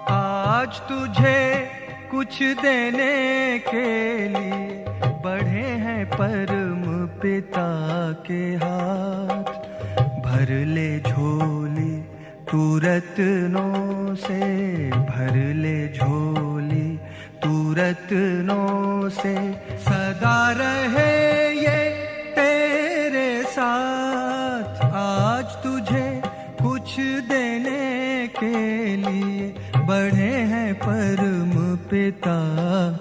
आज तुझे कुछ देने के लिए बढ़े हैं परम पिता के हाथ। भर ले झोली तू रत्नों से, भर ले झोली तू रत्नों से। सदा रहे ये तेरे साथ। आज तुझे कुछ देने के लिए बढ़े हैं परम पिता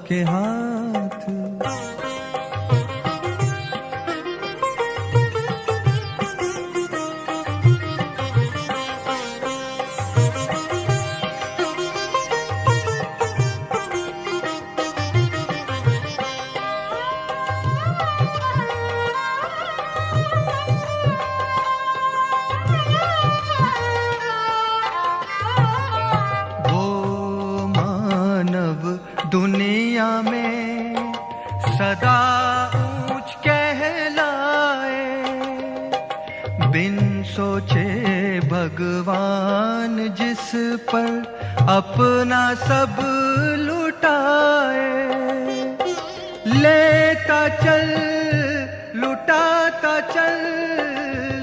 के हाथ। दुनिया में सदा ऊंच कहलाए, बिन सोचे भगवान जिस पर अपना सब लुटाए। लेता चल लुटाता चल,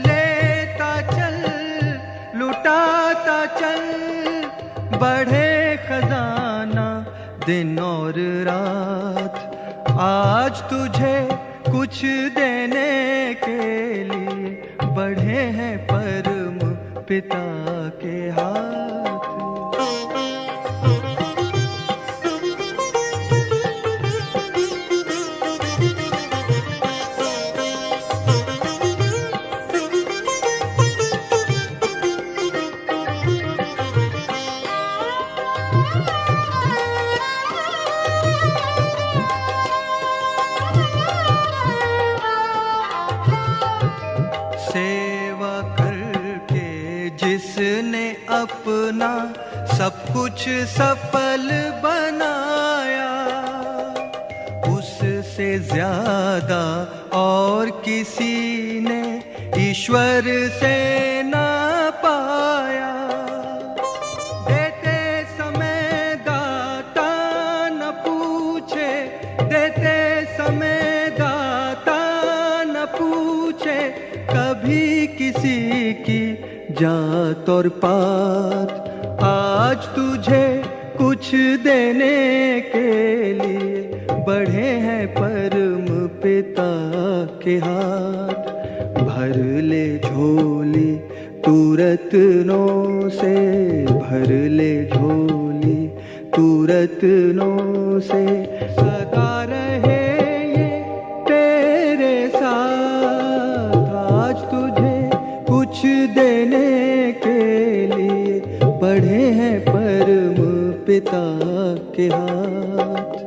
लेता चल लुटाता चल। बढ़े खजाना दिन और रात। आज तुझे कुछ देने के लिए बढ़े हैं परम पिता के हाथ। सेवा करके जिसने अपना सब कुछ सफल बनाया, उससे ज्यादा और किसी ने ईश्वर से ना पाया। देते समय दाता न पूछे, देते समय दाता न पूछे कभी किसी की जात और पात। आज तुझे कुछ देने के लिए बढ़े हैं परम पिता के हाथ। भर ले झोली तू रत्नों से, भर ले झोली तू रत्नों से। सदा रहे ये तेरे साथ। आज तुझे कुछ देने के लिए बढ़े हैं परम पिता के हाथ।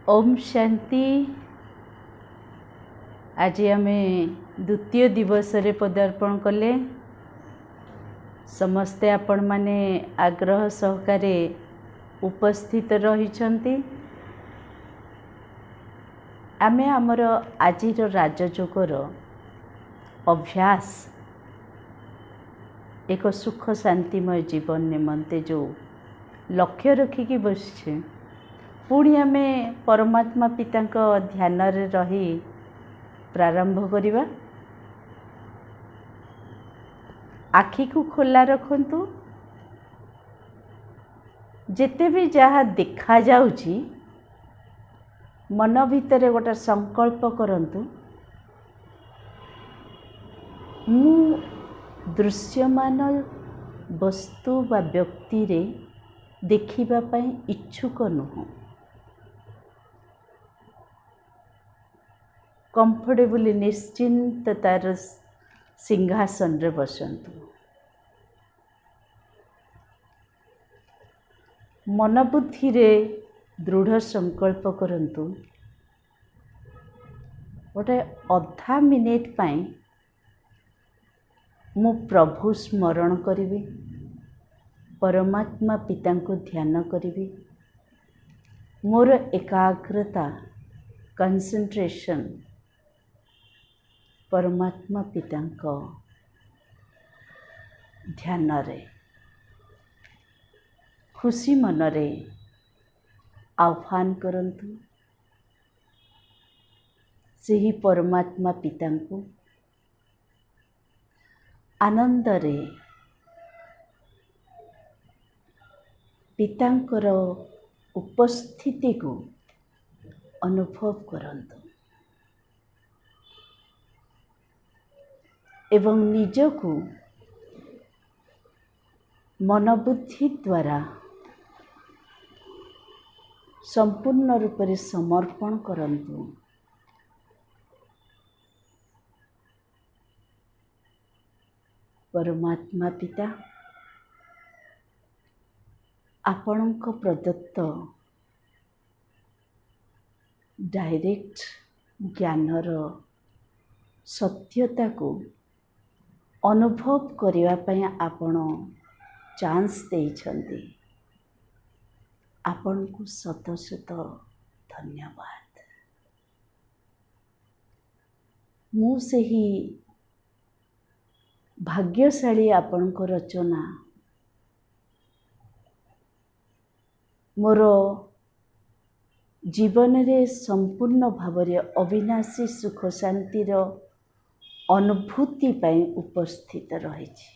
ओम शांति। आज आमे द्वितीय दिवस रे पदार्पण कले। समस्ते आपण माने आग्रह सहकारे उपस्थित रहिछंती। आमे हमर आजिर राजयोगर अभ्यास एक सुख शांतिमय जीवन निमंते जो लक्ष्य रखिकी बसछे, पुणी आमे परमात्मा पिता ध्यान रे रही प्रारंभ करिबा। आखि को खोला रखंतु। ଯେତେ ବି ଯାହା ଦେଖାଯାଉଛି ମନ ଭିତରେ ଗୋଟେ ସଂକଳ୍ପ କରନ୍ତୁ, ମୁଁ ଦୃଶ୍ୟମାନ ବସ୍ତୁ ବା ବ୍ୟକ୍ତିରେ ଦେଖିବା ପାଇଁ ଇଚ୍ଛୁକ ନୁହଁ। କମ୍ଫର୍ଟେବଲି ନିଶ୍ଚିନ୍ତ ତାର ସିଂହାସନରେ ବସନ୍ତୁ। ମନ ବୁଦ୍ଧିରେ ଦୃଢ଼ ସଂକଳ୍ପ କରନ୍ତୁ, ଗୋଟେ ଅଧା ମିନିଟ୍ ପାଇଁ ମୁଁ ପ୍ରଭୁ ସ୍ମରଣ କରିବି, ପରମାତ୍ମା ପିତାଙ୍କୁ ଧ୍ୟାନ କରିବି। ମୋର ଏକାଗ୍ରତା କନସେନ୍ଟ୍ରେସନ୍ ପରମାତ୍ମା ପିତାଙ୍କ ଧ୍ୟାନରେ ଖୁସି ମନରେ ଆହ୍ୱାନ କରନ୍ତୁ। ସେହି ପରମାତ୍ମା ପିତାଙ୍କୁ ଆନନ୍ଦରେ ପିତାଙ୍କର ଉପସ୍ଥିତିକୁ ଅନୁଭବ କରନ୍ତୁ ଏବଂ ନିଜକୁ ମନୋବୁଦ୍ଧି ଦ୍ୱାରା ସମ୍ପୂର୍ଣ୍ଣ ରୂପରେ ସମର୍ପଣ କରନ୍ତୁ। ପରମାତ୍ମା ପିତା ଆପଣଙ୍କ ପ୍ରଦତ୍ତ ଡାଇରେକ୍ଟ ଜ୍ଞାନର ସତ୍ୟତାକୁ ଅନୁଭବ କରିବା ପାଇଁ ଆପଣ ଚାନ୍ସ ଦେଇଛନ୍ତି। ଆପଣଙ୍କୁ ଶତ ଶତ ଧନ୍ୟବାଦ। ମୁଁ ସେହି ଭାଗ୍ୟଶାଳୀ ଆପଣଙ୍କ ରଚନା ମୋର ଜୀବନରେ ସମ୍ପୂର୍ଣ୍ଣ ଭାବରେ ଅବିନାଶୀ ସୁଖ ଶାନ୍ତିର ଅନୁଭୂତି ପାଇଁ ଉପସ୍ଥିତ ରହିଛି।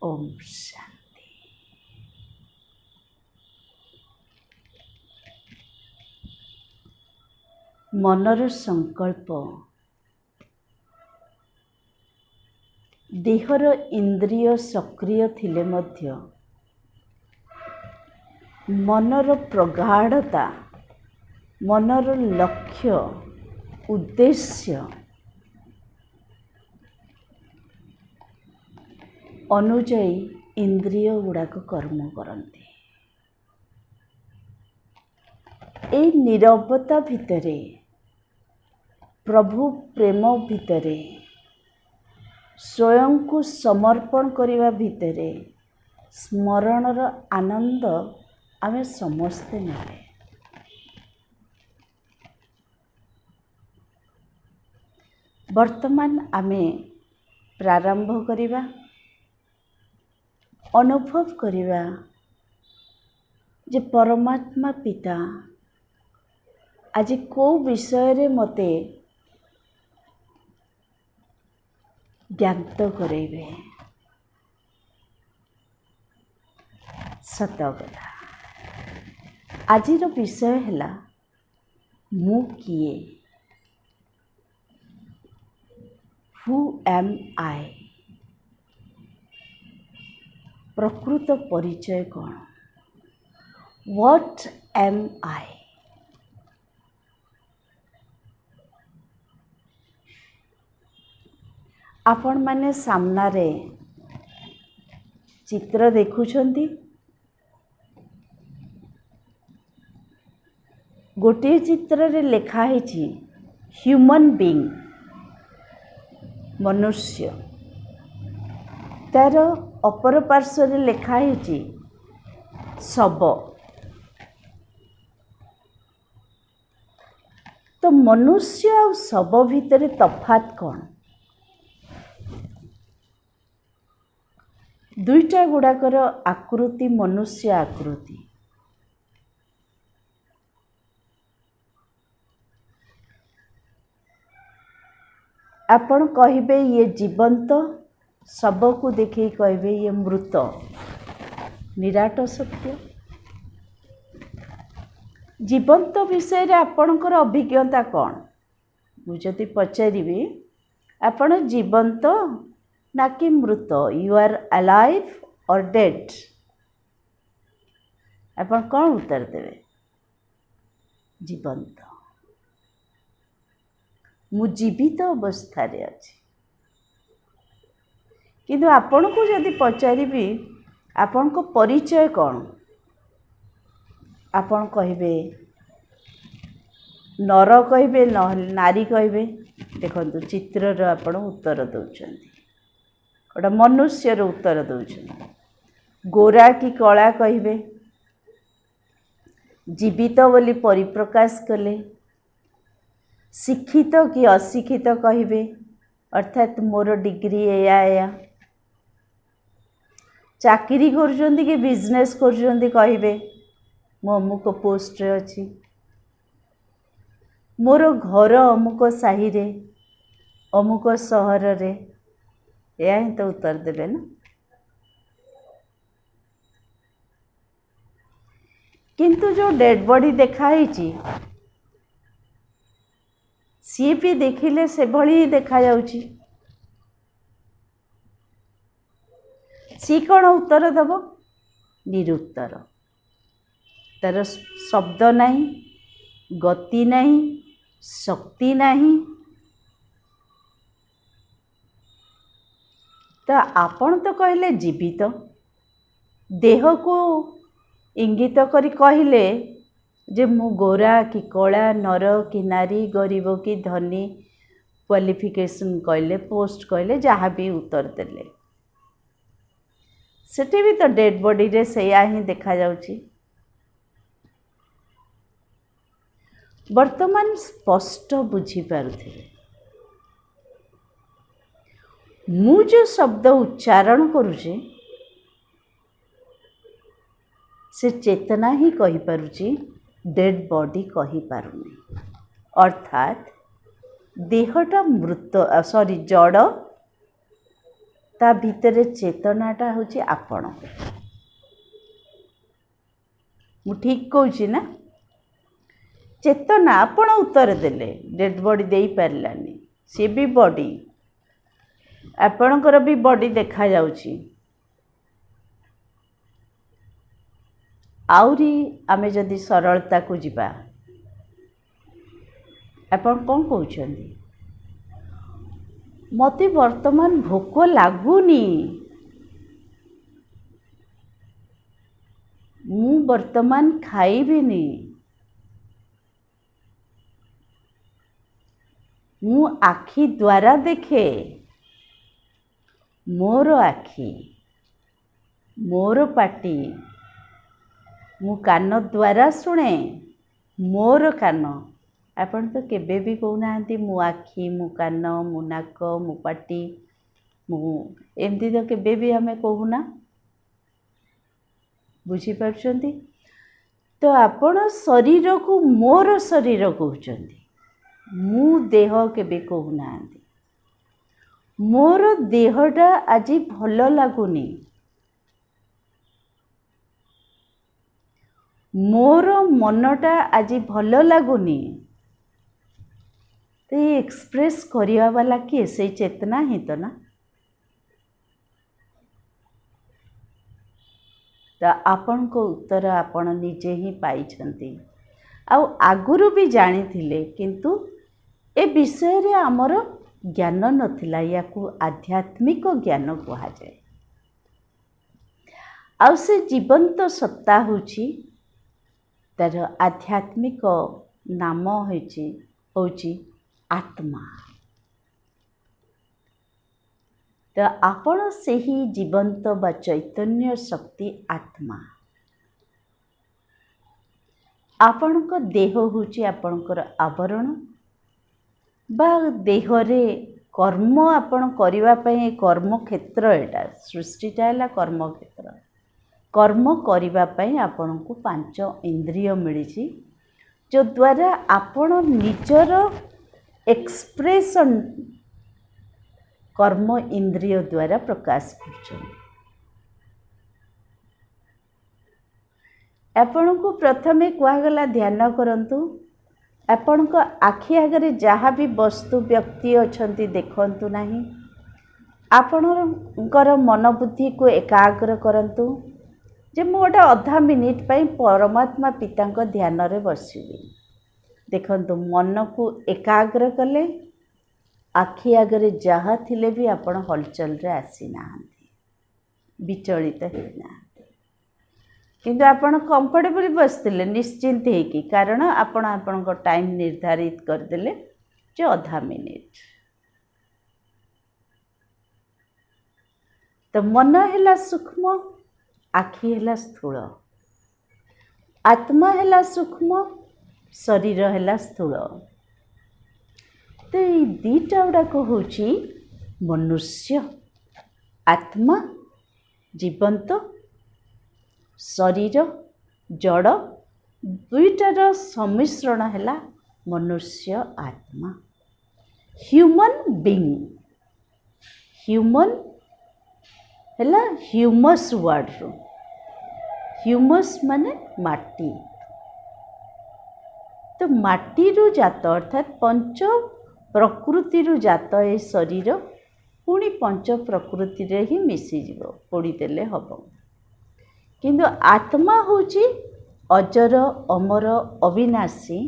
ଓମ୍ ଶାନ୍ତି। ମନର ସଂକଳ୍ପ ଦେହର ଇନ୍ଦ୍ରିୟ ସକ୍ରିୟ ଥିଲେ ମଧ୍ୟ ମନର ପ୍ରଗାଢ଼ତା, ମନର ଲକ୍ଷ୍ୟ ଉଦ୍ଦେଶ୍ୟ ଅନୁଯାୟୀ ଇନ୍ଦ୍ରିୟ ଗୁଡ଼ାକ କର୍ମ କରନ୍ତି। ଏହି ନୀରବତା ଭିତରେ, ପ୍ରଭୁ ପ୍ରେମ ଭିତରେ, ସ୍ୱୟଂକୁ ସମର୍ପଣ କରିବା ଭିତରେ ସ୍ମରଣର ଆନନ୍ଦ ଆମେ ସମସ୍ତେ ନେବେ। ବର୍ତ୍ତମାନ ଆମେ ପ୍ରାରମ୍ଭ କରିବା, ଅନୁଭବ କରିବା ଯେ ପରମାତ୍ମା ପିତା ଆଜି କେଉଁ ବିଷୟରେ ମୋତେ ଜ୍ଞାତ କରେଇବେ। ସତ କଥା, ଆଜିର ବିଷୟ ହେଲା ମୁଁ କିଏ, ହୁ ଆମ୍ ଆଇ, ପ୍ରକୃତ ପରିଚୟ କ'ଣ, ହ୍ୱାଟ୍ ଆମ୍ ଆଇ। ଆପଣମାନେ ସାମ୍ନାରେ ଚିତ୍ର ଦେଖୁଛନ୍ତି। ଗୋଟିଏ ଚିତ୍ରରେ ଲେଖା ହେଇଛି ହ୍ୟୁମାନ୍ ବିଇଂ, ମନୁଷ୍ୟ। ତାର ଅପର ପାର୍ଶ୍ୱରେ ଲେଖା ହେଇଛି ଶବ। ତ ମନୁଷ୍ୟ ଆଉ ଶବ ଭିତରେ ତଫାତ୍ କ'ଣ? ଦୁଇଟା ଗୁଡ଼ାକର ଆକୃତି ମନୁଷ୍ୟ ଆକୃତି। ଆପଣ କହିବେ ଇଏ ଜୀବନ୍ତ, ଶବକୁ ଦେଖେଇ କହିବେ ଇଏ ମୃତ। ନିରାଟ ସତ୍ୟ। ଜୀବନ୍ତ ବିଷୟରେ ଆପଣଙ୍କର ଅଭିଜ୍ଞତା କ'ଣ? ମୁଁ ଯଦି ପଚାରିବି ଆପଣ ଜୀବନ୍ତ ନା କି ମୃତ, you are alive or dead, ଆପଣ କ'ଣ ଉତ୍ତର ଦେବେ? ଜୀବନ୍ତ। ମୁଁ ଜୀବିତ ଅବସ୍ଥାରେ ଅଛି। କିନ୍ତୁ ଆପଣଙ୍କୁ ଯଦି ପଚାରିବି ଆପଣଙ୍କ ପରିଚୟ କ'ଣ, ଆପଣ କହିବେ ନର କହିବେ, ନହେଲେ ନାରୀ କହିବେ। ଦେଖନ୍ତୁ ଚିତ୍ରର ଆପଣ ଉତ୍ତର ଦେଉଛନ୍ତି, ଗୋଟେ ମନୁଷ୍ୟର ଉତ୍ତର ଦେଉଛନ୍ତି। ଗୋରା କି କଳା କହିବେ, ଜୀବିତ ବୋଲି ପରିପ୍ରକାଶ କଲେ। ଶିକ୍ଷିତ କି ଅଶିକ୍ଷିତ କହିବେ, ଅର୍ଥାତ୍ ମୋର ଡିଗ୍ରୀ ଏୟା। ଚାକିରି କରୁଛନ୍ତି କି ବିଜନେସ୍ କରୁଛନ୍ତି କହିବେ, ମୁଁ ଅମୁକ ପୋଷ୍ଟରେ ଅଛି, ମୋର ଘର ଅମୁକ ସାହିରେ, ଅମୁକ ସହରରେ। ଏହା ହିଁ ତ ଉତ୍ତର ଦେବେ ନା। କିନ୍ତୁ ଯେଉଁ ଡେଡ୍ ବଡି ଦେଖା ହେଇଛି ସିଏ ବି ଦେଖିଲେ ସେଭଳି ହିଁ ଦେଖାଯାଉଛି। ସିଏ କ'ଣ ଉତ୍ତର ଦେବ? ନିରୁତ୍ତର। ତାର ଶବ୍ଦ ନାହିଁ, ଗତି ନାହିଁ, ଶକ୍ତି ନାହିଁ। ତ ଆପଣ ତ କହିଲେ ଜୀବିତ, ଦେହକୁ ଇଙ୍ଗିତ କରି କହିଲେ ଯେ ମୁଁ ଗୋରା କି କଳା, ନର କି ନାରୀ, ଗରିବ କି ଧନୀ, କ୍ୱାଲିଫିକେସନ୍ କହିଲେ, ପୋଷ୍ଟ କହିଲେ, ଯାହା ବି ଉତ୍ତର ଦେଲେ, ସେଠି ବି ତ ଡେଡ୍ ବଡିରେ ସେଇଆ ହିଁ ଦେଖାଯାଉଛି। ବର୍ତ୍ତମାନ ସ୍ପଷ୍ଟ ବୁଝିପାରୁଥିବେ ମୁଁ ଯେଉଁ ଶବ୍ଦ ଉଚ୍ଚାରଣ କରୁଛି ସେ ଚେତନା ହିଁ କହିପାରୁଛି, ଡେଡ୍ ବଡି କହିପାରୁନି। ଅର୍ଥାତ୍ ଦେହଟା ଜଡ଼, ତା ଭିତରେ ଚେତନାଟା ହେଉଛି ଆପଣ। ମୁଁ ଠିକ୍ କହୁଛି ନା? ଚେତନା ଆପଣ ଉତ୍ତର ଦେଲେ, ଡେଡ୍ ବଡି ଦେଇପାରିଲାନି, ସିଏ ବି ବଡି, ଆପଣଙ୍କର ବି ବଡି ଦେଖାଯାଉଛି। ଆହୁରି ଆମେ ଯଦି ସରଳତାକୁ ଯିବା, ଆପଣ କ'ଣ କହୁଛନ୍ତି? ମୋତେ ବର୍ତ୍ତମାନ ଭୋକ ଲାଗୁନି, ମୁଁ ବର୍ତ୍ତମାନ ଖାଇବିନି, ମୁଁ ଆଖି ଦ୍ୱାରା ଦେଖେ, ମୋର ଆଖି, ମୋର ପାଟି, ମୁଁ କାନ ଦ୍ୱାରା ଶୁଣେ, ମୋର କାନ। ଆପଣ ତ କେବେ ବି କହୁନାହାନ୍ତି ମୁଁ ଆଖି, ମୁଁ କାନ, ମୁଁ ନାକ, ମୁଁ ପାଟି, ମୁଁ ଏମିତି ତ କେବେ ବି ଆମେ କହୁନା। ବୁଝିପାରୁଛନ୍ତି? ତ ଆପଣ ଶରୀରକୁ ମୋର ଶରୀର କହୁଛନ୍ତି, ମୁଁ ଦେହ କେବେ କହୁନାହାନ୍ତି। ମୋର ଦେହଟା ଆଜି ଭଲ ଲାଗୁନି, ମୋର ମନଟା ଆଜି ଭଲ ଲାଗୁନି। ତ ये ଏକ୍ସପ୍ରେସ୍ କରିବା ବାଲା କିଏ? ସେଇ ଚେତନା ହିଁ ତ ନା। ତ ଆପଣଙ୍କ ଉତ୍ତର ଆପଣ ନିଜେ ହିଁ ପାଇଛନ୍ତି, ଆଉ ଆଗରୁ ବି ଜାଣିଥିଲେ, କିନ୍ତୁ ଏ ବିଷୟରେ ଆମର ଜ୍ଞାନ ନଥିଲା। ୟାକୁ ଆଧ୍ୟାତ୍ମିକ ଜ୍ଞାନ କୁହାଯାଏ। ଆଉ ସେ ଜୀବନ୍ତ ସତ୍ତା ହେଉଛି, ତାର ଆଧ୍ୟାତ୍ମିକ ନାମ ହେଉଛି ଆତ୍ମା। ତ ଆପଣ ସେହି ଜୀବନ୍ତ ବା ଚୈତନ୍ୟ ଶକ୍ତି ଆତ୍ମା। ଆପଣଙ୍କ ଦେହ ହେଉଛି ଆପଣଙ୍କର ଆବରଣ, ବା ଦେହରେ କର୍ମ ଆପଣ କରିବା ପାଇଁ କର୍ମକ୍ଷେତ୍ର। ଏଇଟା ସୃଷ୍ଟିଟା ହେଲା କର୍ମକ୍ଷେତ୍ର। କର୍ମ କରିବା ପାଇଁ ଆପଣଙ୍କୁ 5 ଇନ୍ଦ୍ରିୟ ମିଳିଛି, ଯଦ୍ୱାରା ଆପଣ ନିଜର ଏକ୍ସପ୍ରେସନ୍ कर्म इंद्रिय द्वारा प्रकाश कर। आपण को प्रथमे कहगला ध्यान करंतु आपण को आखि आगे जहाँ भी वस्तु व्यक्ति अछंती देखंतु नहीं। आपणकर मन बुद्धि को एकाग्र करंतु जे मु गोटे अधा मिनिट पाई परमात्मा पिता ध्यान रे बसिबी। देखंतु मन को एकाग्र कले आखि आगे जहाँ थिले भी आपण हलचल रे आसी नाहंती, विचलित होना। किंतु आपण कंफर्टेबल बसते निश्चिंत होगी, कारण आपण टाइम निर्धारित करदेले जे अधा मिनिट। तो मन है सूक्ष्म, आखि है स्थूल, आत्मा है सूक्ष्म, शरीर है स्थूल। तो ये दीटा गुड़ाक हूँ मनुष्य, आत्मा जीवंत, शरीर जड़, दुईटार सम्मिश्रण है मनुष्य आत्मा। ह्यूमन बीइंग, ह्यूमन है ह्यूमस वर्ड रो, ह्यूमस माने माटी। तो माटी रू जात अर्थात पंच प्रकृति रू जात ए शरीर पुणी पंच प्रकृति रे ही मिसीज पोड़ीदेले हम। किंतु आत्मा होची अजर अमर अविनाशी,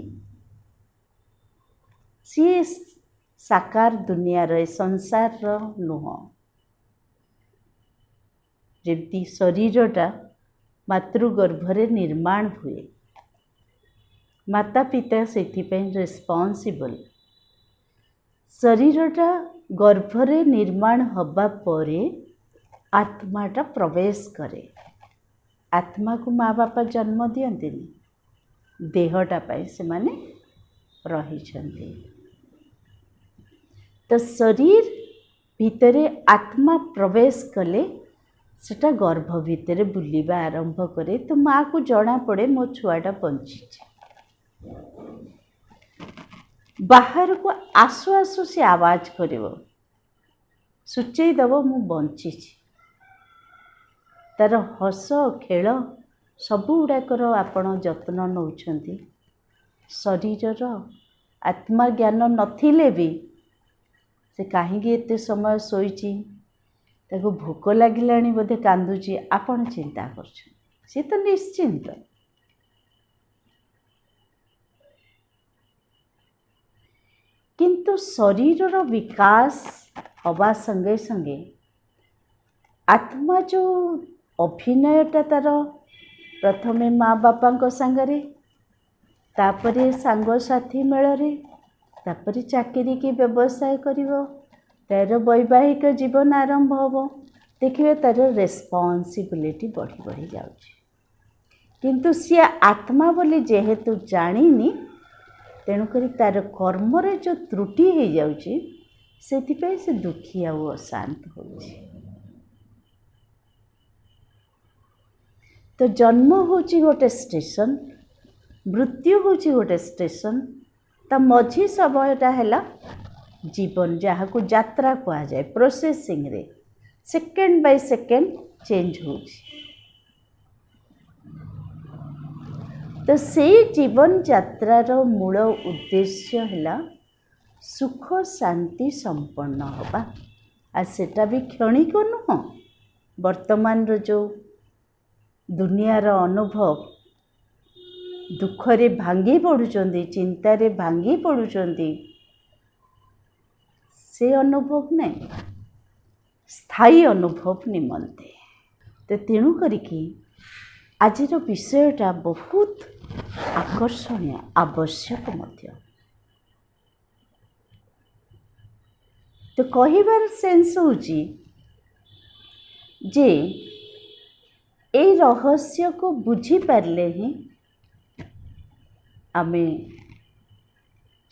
सी साकार दुनिया रे संसार नुह। जमती शरीरटा मातृगर्भरे निर्माण हुए, माता पिता से रेस्पॉन्सिबल। शरीरटा गर्भरे निर्माण हवा परे आत्माटा प्रवेश करे। आत्मा को माँ बापा जन्म दियंती, देहटा पाई से माने रही छंती। तो शरीर भितरे आत्मा प्रवेश कले सेटा गर्भ भितरे बुलिबा आरंभ करे। तो माँ को जना पड़े मो छुआटा बंची, बाहर को आसु आसु से आवाज करिवो, सूचई दबो मु बंची। तार हस खेल सबू गुड़ाकर आपण जत्न नौछंती। शरीरर आत्मा ज्ञान नथिले भी से कहीं एते समय शोइची, ताको भोक लगिलाणी बोधे कांदुची, आपण चिंता करछन, से तो निश्चिंत। किंतु शरीरर विकास हवा संगे संगे आत्मा जो अभिनयटा तार प्रथमे माँ बापा सांगरे, तापरे सांगसाथी मेलरे, तापरे चाकरी की व्यवसाय करिवो, तार वैवाहिक जीवन आरंभ होबो। देखिए तार रेस्पॉन्सिबिलिटी बढ़ी बढ़ी जाउची। किंतु सी आत्मा बोली जेहेतु जानिनी, तेणुकरी तार कर्म रे जो त्रुटि हो जाउची, सेथिपई से दुखी आ अशांत होउची। तो जन्म होची गोटे स्टेशन, मृत्यु होची गोटे स्टेशन, ता मझी समयटा हैला जीवन, जहाँ को यात्रा कहा जाए। प्रोसेसिंग रे सेकेंड बाय सेकेंड चेंज होची। तो से जीवन यात्रार मूल उद्देश्य है सुख शांति संपन्न होबा। आ सेटा भी क्षणिक नुह। वर्तमान जो दुनियार अनुभव, दुखरे भांगी पड़ुचंदी, चिंतारे भांगी पड़ुचंदी, से अनुभव नहीं, स्थायी अनुभव निमंते। तो तेणु करिकी आजिर विषयटा बहुत आकर्षणीय, आवश्यक मध्य। तो कहिबार सेंस होची जे ए रहस्य को बुझी पारले ही आमे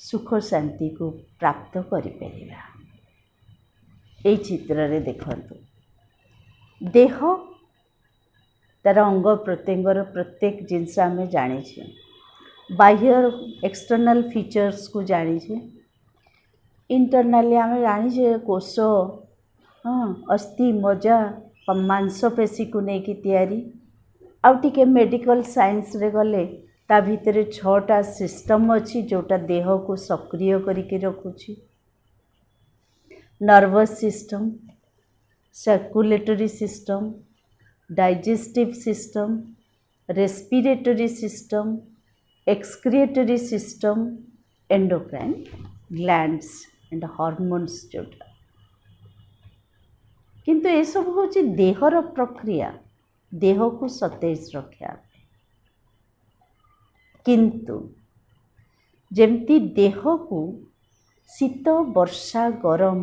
सुख शांति को प्राप्त करि परिबा। ए चित्र रे देखंतु, देह तार अंग प्रत्यंगर प्रत्येक जिनस आम जानी, बाह्य एक्सटर्नल फीचर्स को जानी, इंटरनाली आम जानी कोष हाँ अस्थि मज्जा मांसपेशी को लेकिन तैयारी आउ टिके मेडिकल साइंस रे गले ता भितर 6टा सिस्टम अच्छी जोटा देह को सक्रिय करके रखुची। Nervous system, circulatory system, digestive system, respiratory system, excretory system, endocrine glands and hormones जोटा। किंतु ये सब होची देहर प्रक्रिया, देह को सतेज रखा। किंतु जेमती देह को शीत वर्षा गरम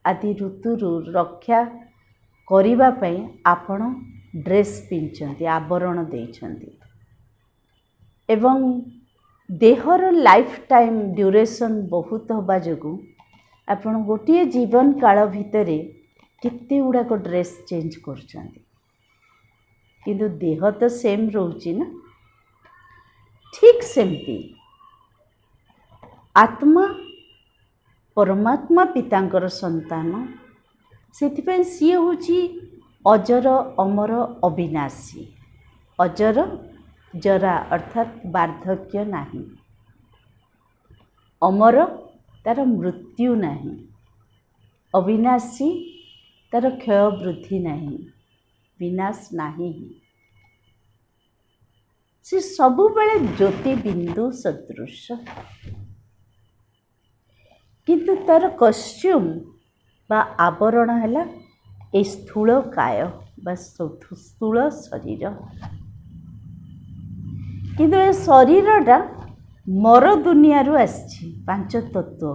आदि ऋतुरु रक्षा करिबा पई आपण ड्रेस पिंचंती, आवरण देइछंती एवं देहर लाइफ टाइम ड्यूरेशन बहुत हवा जोगु आपण गोटे जीवन काल भितरे केते गुड़ाक ड्रेस चेंज करछंती, किंतु देह तो सेम रोची ना। ठीक सेमती आत्मा परमात्मा पितांकर संतान, से सी हूँ अजर अमर अविनाशी। अजर जरा अर्थात वार्धक्य नहीं, अमर तार मृत्यु नहीं, अविनाशी तार क्षय वृद्धि नहीं, विनाश नहीं। से सबुबले ज्योति बिंदु सदृश, किंतु तार कस्ट्यूम बा आवरण है ए स्थूल काय बा स्थूल शरीर। किंतु ए शरीरटा मर दुनिया आसी 5 तत्व।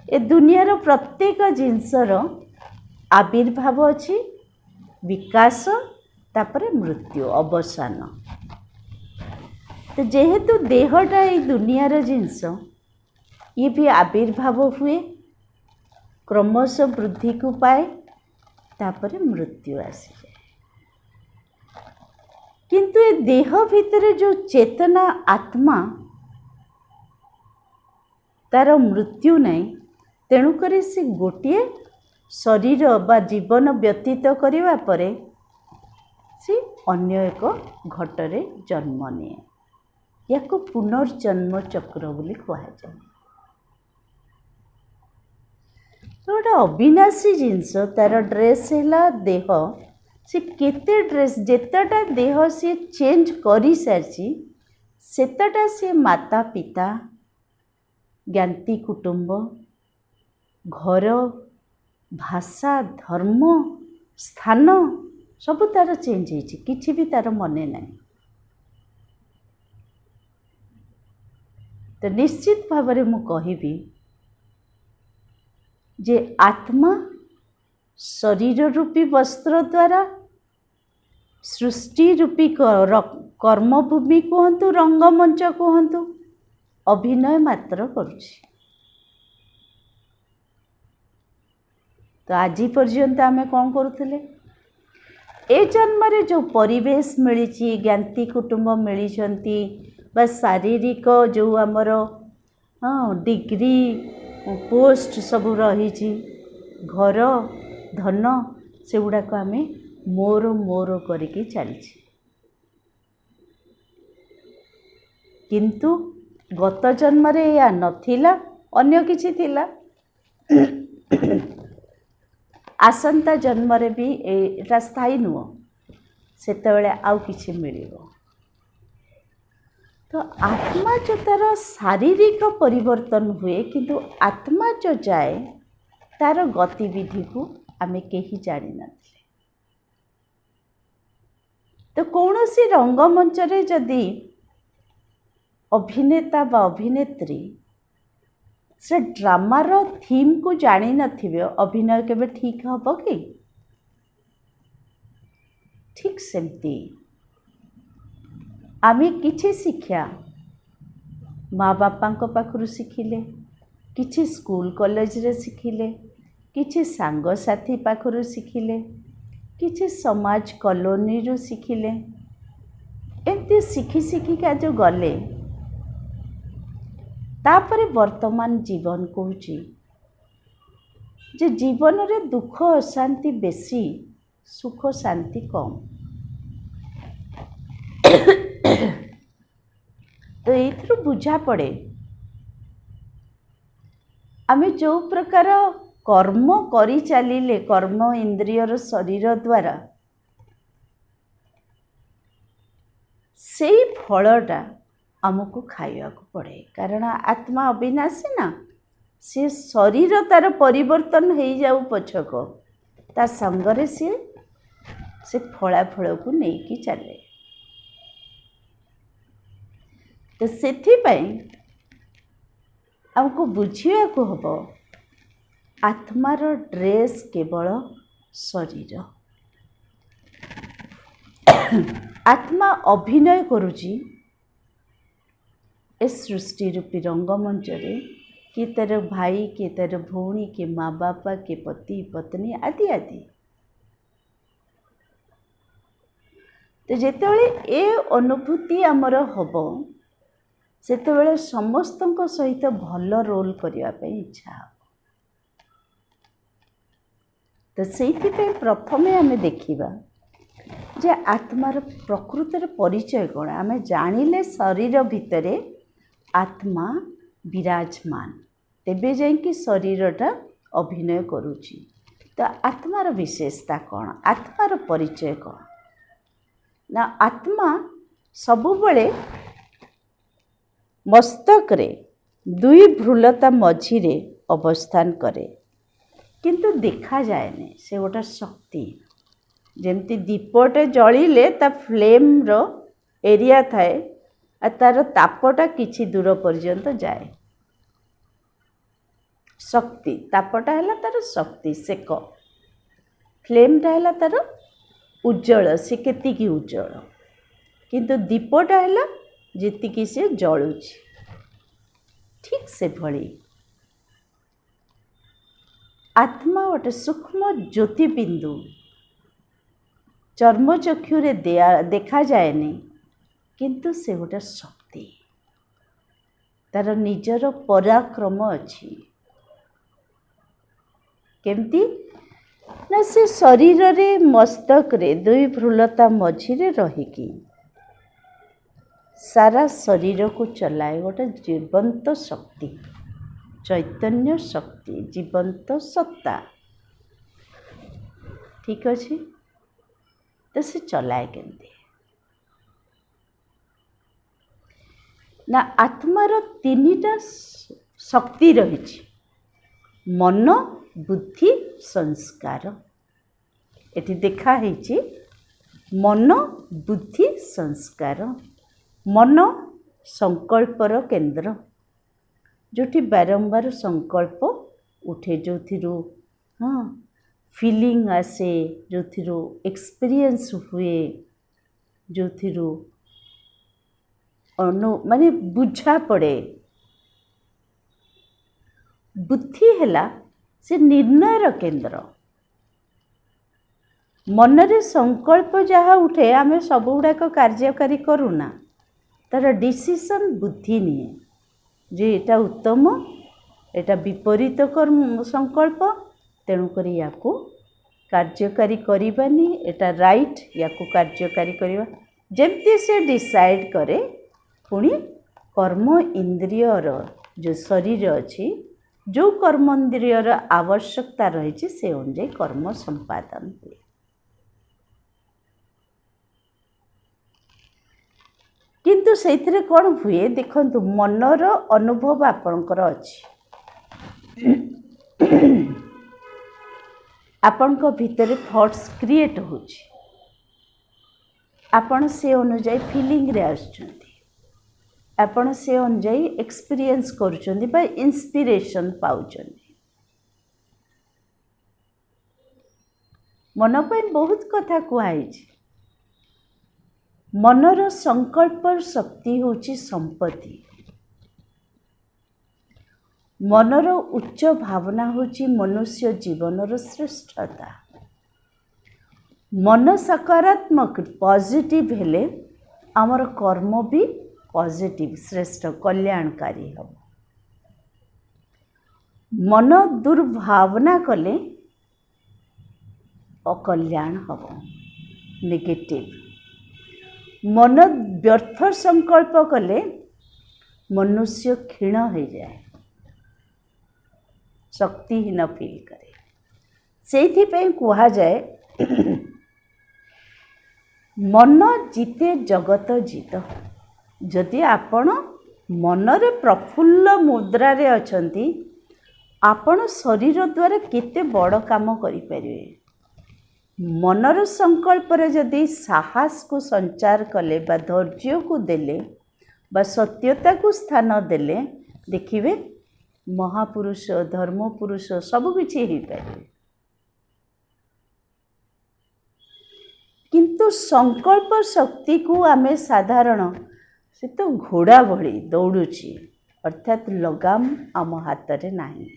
ए दुनियार प्रत्येक जिनसर आविर्भाव अच्छी, विकास, तापरे मृत्यु अवसान। तो जेहेतु देहटा ये दुनियार जिनस, ये भी आविर्भाव हुए, क्रमश वृद्धि को पाए, तापरे मृत्यु आसी जाए। किंतु ये देह भितर जो चेतना आत्मा तार मृत्यु नहीं, तेणुकर से गोटे शरीर बा जीवन व्यतीत करिवा परे से अन्य एक घटरे जन्म निए। याको पुनर्जन्म चक्र बोली कहुए। तो गोटे अविनाशी जिनस तार ड्रेस है देह, से केते ड्रेस जेतेटा देह सी चेंज कर सारी सेतटा सी माता पिता ज्ञाति कुटुंब घर भाषा धर्म स्थान सब तार चेंज होती, किछि भी तार मने नहीं। तो निश्चित भाव में मु कहिबी जे आत्मा शरीर रूपी वस्त्र द्वारा सृष्टि रूपी कर्मभूमि कहतु रंगमंच कहतु अभिनय मात्र करुछि। तो आज पर्यंत आमे कौन करुले, ए जन्म रे जो परिवेश मिली, ज्ञाति कुटुंब मिली बा शारीरिक जो आमर डिग्री पोस्ट सब रही, घर धन से गुड़ाक आम मोर मोर करके चली। किंतु गत जन्म रे या नथिला, अन्य किछि थिला। आसंता जन्म रे भी एटा स्थायी नुह, सेतेबेले आउ किछि मिलिबो। तो आत्मा जो तार शारीरिक परिवर्तन हुए, किंतु आत्मा जो जाए तार गतिविधि को आमे केही जानि नथिले। तो कौनसी रंगमंच रे जदि अभिनेता बा अभिनेत्री से ड्रामार थीम को जानी नथिबे, अभिनय केबे ठीक हबो कि? ठीक सेमती आमे किछि शिक्षा माँ बापा पाखरु शिखिले, किछि स्कूल कॉलेज रे शिखिले, किछि सांग साथी पाखरु शिखिले, किछि समाज कॉलोनी रो शिखिले। एमती शिखी शिखिका जो गले, तापरे वर्तमान जीवन कहूँ ଯେ ଜୀବନରେ ଦୁଃଖ ଅଶାନ୍ତି ବେଶୀ, ସୁଖ ଶାନ୍ତି କମ୍। ତ ଏଇଥିରୁ ବୁଝା ପଡ଼େ ଆମେ ଯେଉଁ ପ୍ରକାର କର୍ମ କରି ଚାଲିଲେ, କର୍ମ ଇନ୍ଦ୍ରିୟର ଶରୀର ଦ୍ୱାରା, ସେଇ ଫଳଟା ଆମକୁ ଖାଇବାକୁ ପଡ଼େ। କାରଣ ଆତ୍ମା ଅବିନାଶୀ ନା, ସେ ଶରୀର ତାର ପରିବର୍ତ୍ତନ ହେଇଯାଉ ପଛକ, ତା ସାଙ୍ଗରେ ସେ ଫଳାଫଳକୁ ନେଇକି ଚାଲେ। ତ ସେଥିପାଇଁ ଆମକୁ ବୁଝିବାକୁ ହେବ ଆତ୍ମାର ଡ୍ରେସ୍ କେବଳ ଶରୀର। ଆତ୍ମା ଅଭିନୟ କରୁଛି ଏ ସୃଷ୍ଟି ରୂପୀ ରଙ୍ଗମଞ୍ଚରେ, କିଏ ତାର ଭାଇ, କିଏ ତାର ଭଉଣୀ, କିଏ ମା ବାପା, କିଏ ପତି ପତ୍ନୀ ଆଦି ଆଦି। ତ ଯେତେବେଳେ ଏ ଅନୁଭୂତି ଆମର ହେବ, ସେତେବେଳେ ସମସ୍ତଙ୍କ ସହିତ ଭଲ ରୋଲ୍ କରିବା ପାଇଁ ଇଚ୍ଛା ହେବ। ତ ସେଇଥିପାଇଁ ପ୍ରଥମେ ଆମେ ଦେଖିବା ଯେ ଆତ୍ମାର ପ୍ରକୃତରେ ପରିଚୟ କ'ଣ। ଆମେ ଜାଣିଲେ ଶରୀର ଭିତରେ ଆତ୍ମା ବିରାଜମାନ, ତେବେ ଯାଇକି ଶରୀରଟା ଅଭିନୟ କରୁଛି। ତ ଆତ୍ମାର ବିଶେଷତା କ'ଣ, ଆତ୍ମାର ପରିଚୟ କ'ଣ? ନା, ଆତ୍ମା ସବୁବେଳେ ମସ୍ତକରେ ଦୁଇ ଭ୍ରୁଲତା ମଝିରେ ଅବସ୍ଥାନ କରେ, କିନ୍ତୁ ଦେଖାଯାଏନି। ସେ ଗୋଟେ ଶକ୍ତି। ଯେମିତି ଦୀପଟେ ଜଳିଲେ ତା ଫ୍ଲେମ୍ର ଏରିଆ ଥାଏ, ଆଉ ତାର ତାପଟା କିଛି ଦୂର ପର୍ଯ୍ୟନ୍ତ ଯାଏ। ଶକ୍ତି, ତାପଟା ହେଲା ତାର ଶକ୍ତି, ସେକ। ଫ୍ଲେମ୍ଟା ହେଲା ତାର ଉଜ୍ଜଳ, ସେ କେତିକି ଉଜ୍ଜଳ। କିନ୍ତୁ ଦୀପଟା ହେଲା ଯେତିକି ସେ ଜଳୁଛି। ଠିକ୍ ସେଭଳି ଆତ୍ମା ଗୋଟେ ସୂକ୍ଷ୍ମ ଜ୍ୟୋତିବିନ୍ଦୁ, ଚର୍ମଚକ୍ଷୁରେ ଦେଖାଯାଏନି, କିନ୍ତୁ ସେ ଗୋଟେ ଶକ୍ତି, ତାର ନିଜର ପରାକ୍ରମ ଅଛି। କେମିତି ନା, ସେ ଶରୀରରେ ମସ୍ତକରେ ଦୁଇ ଭ୍ରୁଲତା ମଝିରେ ରହିକି ସାରା ଶରୀରକୁ ଚଲାଏ। ଗୋଟେ ଜୀବନ୍ତ ଶକ୍ତି, ଚୈତନ୍ୟ ଶକ୍ତି, ଜୀବନ୍ତ ସତ୍ତା। ଠିକ୍ ଅଛି। ତ ସେ ଚଲାଏ କେମିତି ନା, ଆତ୍ମାର ତିନିଟା ଶକ୍ତି ରହିଛି: ମନ, ବୁଦ୍ଧି, ସଂସ୍କାର। ଏଠି ଦେଖା ହେଇଛି ମନ, ବୁଦ୍ଧି, ସଂସ୍କାର। ମନ ସଂକଳ୍ପର କେନ୍ଦ୍ର, ଯେଉଁଠି ବାରମ୍ବାର ସଂକଳ୍ପ ଉଠେ, ଯେଉଁଥିରୁ ଫିଲିଂ ଆସେ, ଯେଉଁଥିରୁ ଏକ୍ସପିରିଏନ୍ସ ହୁଏ, ଯେଉଁଥିରୁ ମାନେ ବୁଝା ପଡ଼େ। ବୁଦ୍ଧି ହେଲା ସେ ନିର୍ଣ୍ଣୟର କେନ୍ଦ୍ର। ମନରେ ସଂକଳ୍ପ ଯାହା ଉଠେ, ଆମେ ସବୁଗୁଡ଼ାକ କାର୍ଯ୍ୟକାରୀ କରୁନା, ତାର ଡିସିସନ୍ ବୁଦ୍ଧି ନିଏ ଯେ ଏଇଟା ଉତ୍ତମ, ଏଇଟା ବିପରୀତ ସଂକଳ୍ପ, ତେଣୁକରି ୟାକୁ କାର୍ଯ୍ୟକାରୀ କରିବାନି, ଏଇଟା ରାଇଟ୍, ୟାକୁ କାର୍ଯ୍ୟକାରୀ କରିବା। ଯେମିତି ସେ ଡିସାଇଡ଼୍ କରେ, ପୁଣି କର୍ମ ଇନ୍ଦ୍ରିୟର ଯେଉଁ ଶରୀର ଅଛି, ଯେଉଁ କର୍ମ ଇନ୍ଦ୍ରିୟର ଆବଶ୍ୟକତା ରହିଛି, ସେ ଅନୁଯାୟୀ କର୍ମ ସମ୍ପାଦନ ହୁଏ। କିନ୍ତୁ ସେଇଥିରେ କ'ଣ ହୁଏ ଦେଖନ୍ତୁ, ମନର ଅନୁଭବ ଆପଣଙ୍କର ଅଛି। ଆପଣଙ୍କ ଭିତରେ ଥଟ୍ସ କ୍ରିଏଟ୍ ହେଉଛି, ଆପଣ ସେ ଅନୁଯାୟୀ ଫିଲିଂରେ ଆସୁଛନ୍ତି, ଆପଣ ସେ ଅନୁଯାୟୀ ଏକ୍ସପିରିଏନ୍ସ କରୁଛନ୍ତି ବା ଇନ୍ସପିରେସନ୍ ପାଉଛନ୍ତି। ମନ ପାଇଁ ବହୁତ କଥା କୁହାଯାଇଛି। ମନର ସଂକଳ୍ପ ଶକ୍ତି ହେଉଛି ସମ୍ପତ୍ତି। ମନର ଉଚ୍ଚ ଭାବନା ହେଉଛି ମନୁଷ୍ୟ ଜୀବନର ଶ୍ରେଷ୍ଠତା। ମନ ସକାରାତ୍ମକ ପଜିଟିଭ ହେଲେ ଆମର କର୍ମ ବି ପଜିଟିଭ, ଶ୍ରେଷ୍ଠ, କଲ୍ୟାଣକାରୀ ହେବ। मन दुर्भावना कले अकल्याण हम नेगेटिव। मन व्यर्थ संकल्प कले मनुष्य क्षीण हो जाए, शक्तिहीन फील करे। से कहा जाए मन जीते जगत जीत। जदि आपण मनरे प्रफुल्ल मुद्रारे अछंती, आपण शरीर द्वारा केते बड़ काम करिपारे। मनर संकल्प रे जदि साहस को संचार कले बा धैर्य को देले बा सत्यता को स्थान देले, देखिए महापुरुष धर्मपुरुष सबकिछि हो पारे। किंतु संकल्प शक्ति को आमे साधारण से तो घोड़ा भली दौड़ुची, अर्थात लगाम आम हाथ रे नाही।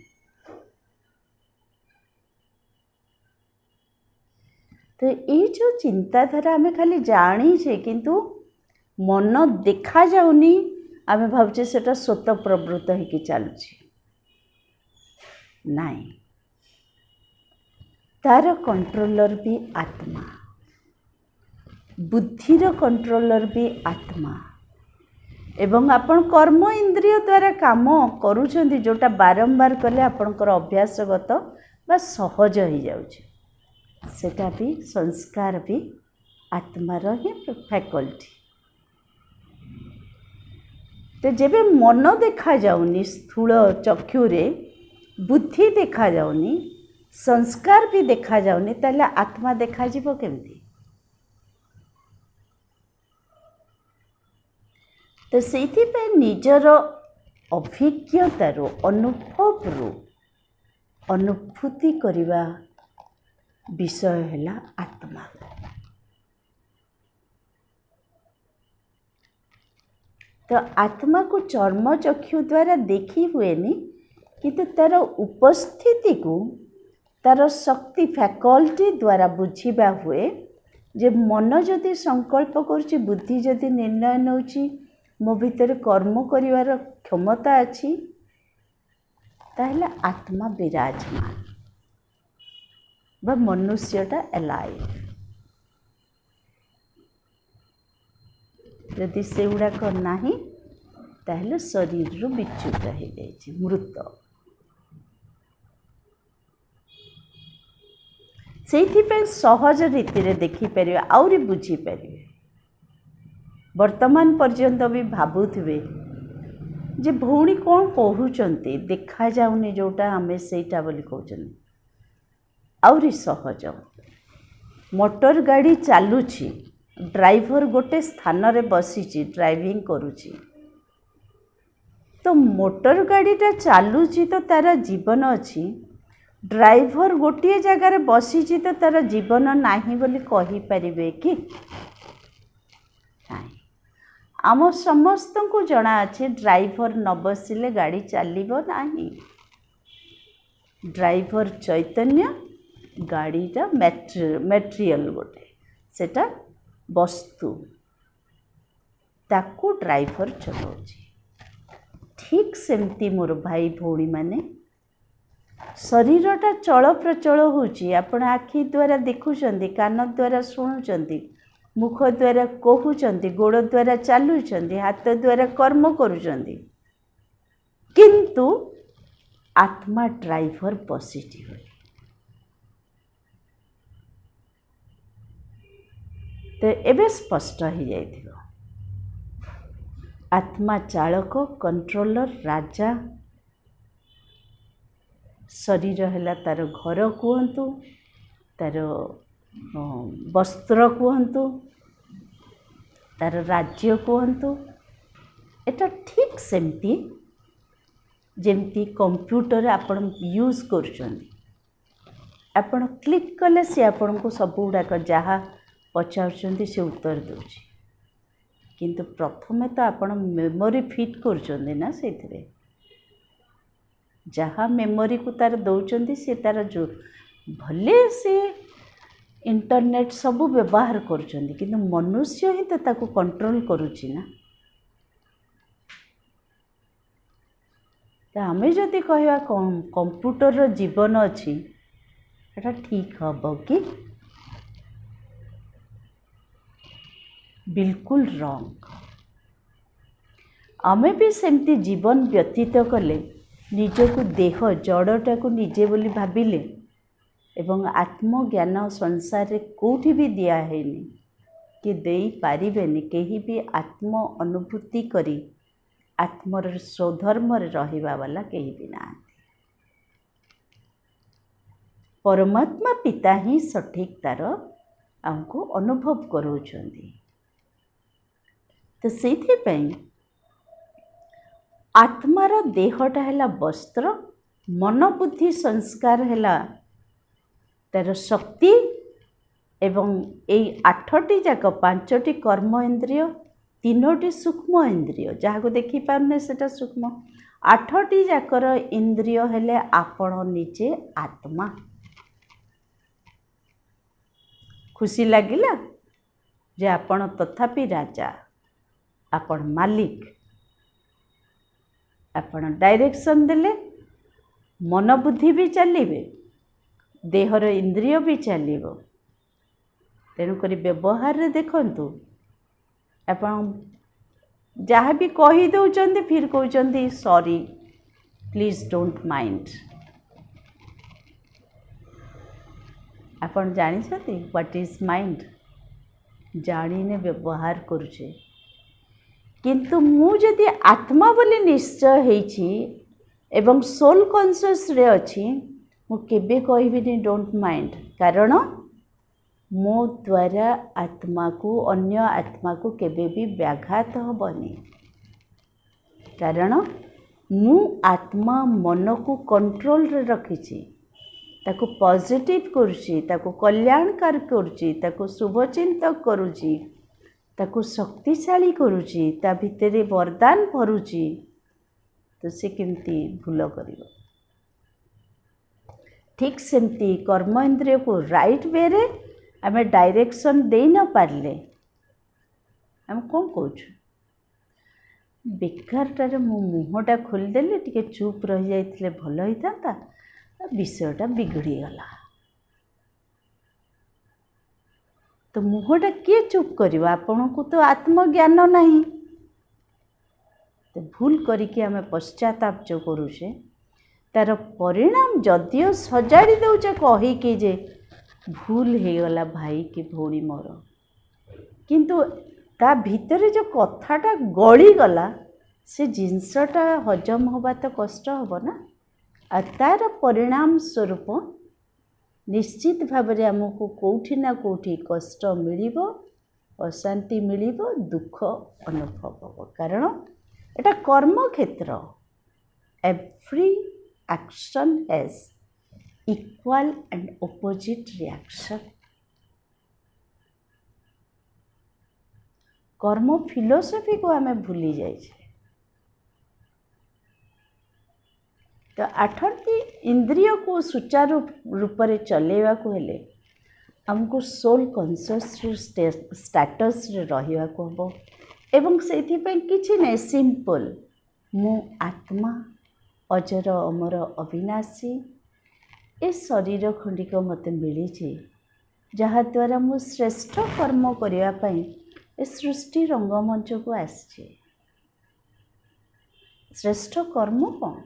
तो ये जो चिंताधारा आमे खाली जानी छे, किंतु मन देखा जाउनी, आमे भावचे सेटा स्वतः प्रवृत्त होके चलुची नाई। तार कंट्रोलर भी आत्मा, बुद्धिर कंट्रोलर भी आत्मा। एवं आपण कर्म इंद्रिय द्वारा काम करूछंती, जोटा बारंबार कले आपणकर अभ्यासगत बा सहज हो जाउछ, सेटा भी संस्कार भी आत्मार ही फैकल्टी। तो जेबे मन देखा जाउनी, स्थूल चक्षुरे बुद्धि देखा जाउनी, संस्कार भी देखा जाउनी, ताले आत्मा देखा जीवो केमती? तो से निजर अभिज्ञतार अनुभव अनुभूति करिवा विषय है आत्मा। तो आत्मा को चर्म चक्षु द्वारा देखी हुएनी, किंतु तार उपस्थिति को तार शक्ति फैकल्टी द्वारा बुझीबा हुए। जे मन जदि संकल्प करुछि, बुद्धि जदि निर्णय नउछि, मो भीतर कर्म करिवार क्षमता अछि, ताहले आत्मा विराजमान बा मनुष्यटा एलाइव। यदि से गुड़ाक नाही, ताहले शरीर रु विच्युत हो जाइछि, मृत। से सहज रीति रे देखि परिवे, आउरी बुझी परिवे। वर्तमान पर्यंत भी भावुथिबे जे भौणी कौन कहउचंती, देखा जाउनी जोटा आमे सेटा बोली कहउचंती। आउरी सहज मोटर गाड़ी चालुछि, ड्राइवर गोटे स्थान रे बसीछि, ड्राइविंग करुछि। तो मोटर गाड़ीटा चालुछि तो तार जीवन अछि, ड्राइवर गोटे जगार बसीछि तो तार जीवन नाही बोली कहि परिबे कि? आम समस्त को जना अच्छे ड्राइवर न बसिले गाड़ी चलिबो नाही। ड्राइवर चैतन्य, गाड़ीटा मटेरियल गोटे, सेटा वस्तु, ताकू ड्राइवर चलाउछि। ठीक सेमती मोर भाई भौणी माने, शरीरटा चल प्रचल होउछि। आपण आखि द्वारा देखुचंती, कान द्वारा शुणुचंती, मुख द्वारा कहउचंती, गोड़ द्वारा चलुचंती, हाथ द्वारा कर्म करुचंती, किंतु आत्मा ड्राइवर बसीछि। तो एबे स्पष्ट हो जाइथिबो, आत्मा चालक, कंट्रोलर, राजा। शरीर है तार घर कहतु, तार वस्त्र कहतु, तार राज्य कहतु। एटा ठीक सेमती जेमती कंप्यूटर आपण यूज करुचंदी, आपण क्लिक कले से आपण को सब गुड़ाक जहाँ पचारुचंदी से उत्तर दूची। किंतु प्रथमे तो आपण मेमोरी फिट करुचंदी ना, सेथिरे जहाँ मेमोरी को तार दौरान से तार जो भले से इंटरनेट सब व्यवहार करुचंदी, किंतु मनुष्य ही तो ताको कंट्रोल करुची ना। तो आमे जदि कहवा कंप्यूटर जीवन अच्छी एटा ठीक हम कि बिल्कुल रॉन्ग। आमे भी सेमती जीवन व्यतीत कले निजको देह जड़टा को निजे बोली भाविले एवं आत्मज्ञान संसार रे कोठी भी दिया हैनी कि देई पारिबेनी केही भी आत्म अनुभूति करी आत्मर स्वधर्म रहिबा वाला केही भी ना। परमात्मा पिता ही सठिक तार हमको अनुभव कराउछंती। तो सेथिपई आत्मार देहटा है वस्त्र, मन बुद्धि संस्कार है तार शक्ति एवं यही 8टी जाक 5टी कर्म इंद्रिय 3टी सूक्ष्म इंद्रिय जहाँ को देखी पारने सेटा सूक्ष्म 8टी जाकर इंद्रिय हेले आपण निजे आत्मा। खुशी लगिला जे आपण तथापि राजा, आपण मालिक, आपण डायरेक्शन देले मन बुद्धि भी चलिए देहर इंद्रिय भी चलो। तेणुक व्यवहार देखु आपण जहाँ भी कहीदे फिर कहते सॉरी प्लीज डोंट माइंड। आपण जानी व्हाट इज माइंड जाने व्यवहार करुचे किंतु मु जदि आत्मा बोली निश्चय होइछि एवं सोल कॉन्शियस रे अछि मु केबे कहबिनी डोंट माइंड कारण मो द्वारा आत्मा को अन्य आत्मा को केबे भी व्याघात होबनी कारण मु आत्मा मन को कंट्रोल रे रखिछि ताको पॉजिटिव करुछि ताको कल्याणकारी करुछि ताको शुभचिंतक करुछि ताको शक्तिशाली करुछि ता भितरे वरदान भरुछि तो से केमती भूल करिवो। ठीक सेमती कर्म इंद्रिय को राइट वे रे आमे डायरेक्शन दे न पारले हम कौन कहूँ बेकारटारे मो मुहटा खोलीदेली टिके चुप रही जाइथिले भल होइतांता विषयटा बिगड़ी गला। तो मुहटा किए चुप कर आपण को तो आत्मज्ञान नहीं तो भूल करिके आमे पश्चाताप जो करुचे तार परिणाम जदियो सजाड़ी दौचे कहीकि जे भूल हो गला भाई कि भौणी मोर किंतु ता भितर जो कथाटा गली गला से जिनसटा हजम होबा तो कष्ट होब ना आ तार परिणाम स्वरूप निश्चित भाव में आमको कौटी ना कौटी कष्ट मिल अशांति मिल दुख अनुभव हो कारण एटा कर्म क्षेत्र every action has equal and opposite reaction. कर्म फिलोसफी को आमे भूली जाए तो 8टी इंद्रिय को सुचारू रूप से चलेवा को हेले हमको सोल कॉन्शियस स्टेटस रे रहिवा को हबो एवं सेथि पे किछि नै सिंपल मु आत्मा अजर अमर अविनाशी ए शरीर खंडिक मते मिली जहा द्वारा मु श्रेष्ठ कर्म करिया पई ए सृष्टि रंगमंच को आसी। श्रेष्ठ कर्म कौन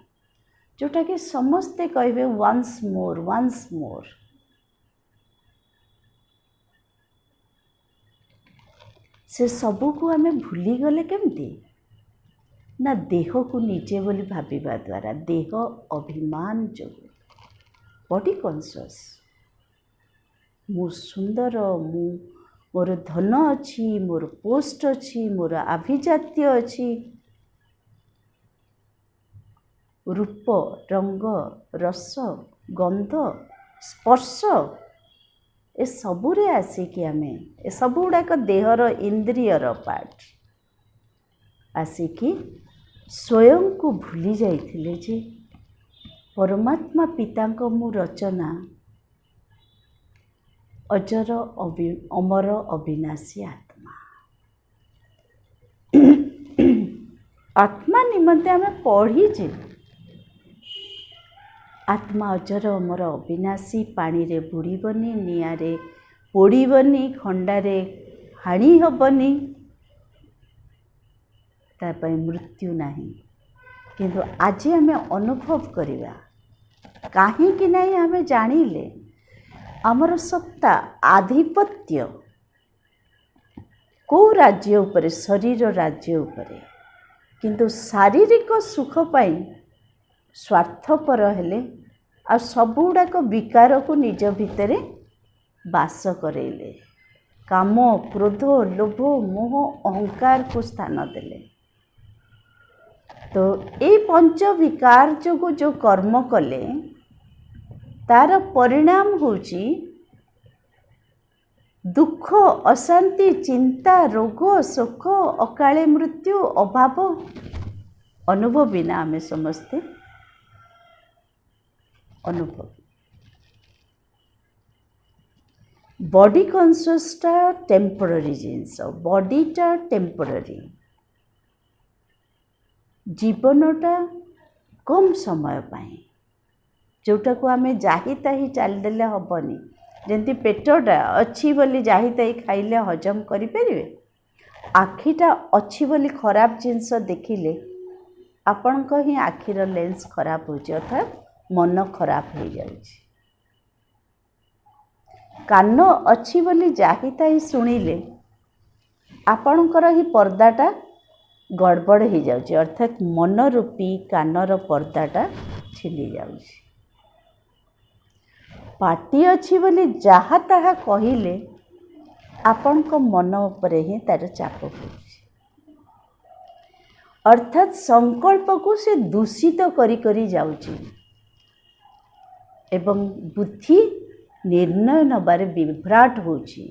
जोटा कि समस्ते कहे वंस मोर से सबू को आमे भूली गले केमती ना देह को निजे बोली भाविबा द्वारा देह अभिमान जो बॉडी कॉन्शियस मु सुंदर मु मोर धन अच्छी मोर पोस्ट अच्छी मोर आभिजात्य अच्छी रूप रंग रस गंध स्पर्श ए सबुरे आसिकी आमे ए सब गुड़ाक देहर इंद्रियर पार्ट आसिकी स्वयं को भूली जाइथिले जे परमात्मा पितांक मु रचना अजर अमर अविनाशी आत्मा आत्मा निमंते आमे पढ़ीचे आत्मा अजर अमर अविनाशी पानी रे बुड़ीबनी निआरे पोड़ीबनी खंडारे हाणी हबनी तापाई मृत्यु नाही। किंतु आज आम अनुभव करिबा काहींकि नहीं आम जानिले आमर सत्ता आधिपत्य को राज्य उपरे शरीर राज्य उपरे किंतु शारीरिक सुख पाई स्वार्थपर हेले आ सबुड़ाक विकार को निज भितरे बास करेले काम क्रोध लोभ मोह अहंकार को स्थान देले। तो ये पंच विकार जो कर्म कले तार परिणाम होची दुख अशांति चिंता रोग शोक अकाले मृत्यु अभाव अनुभव बिना आमे समस्ते अनुभव। बॉडी कॉन्शियसटा टेम्पररी जिनस बॉडीटा टेम्पररी जीवनटा कम समय पाई जोटा को आमे जाहिता ही चलदेले हबनी जंती पेटटा अच्छी बोली जाहिता ही खाइले हजम करि परिबे आखिटा अच्छी बोली खराब जिनस देखिले आपण को ही आखिर लेंस खराब हो अर्थात मन खराब हो जाउछि। कान अच्छी बोली जाहिता ही सुनिले आपणकर ही पर्दाटा गड़बड़ हो जाउछि अर्थात मन रूपी कानर पर्दाटा छिली जाउछि। पाटी अच्छी बोली जहाँ ताहा कहिले आपण को मन उपरे ही तार चाप पड़ुछि अर्थात संकल्प को से दूषित करी करी जाउछि एवं बुद्धि निर्णय नबारे विभ्राट होछि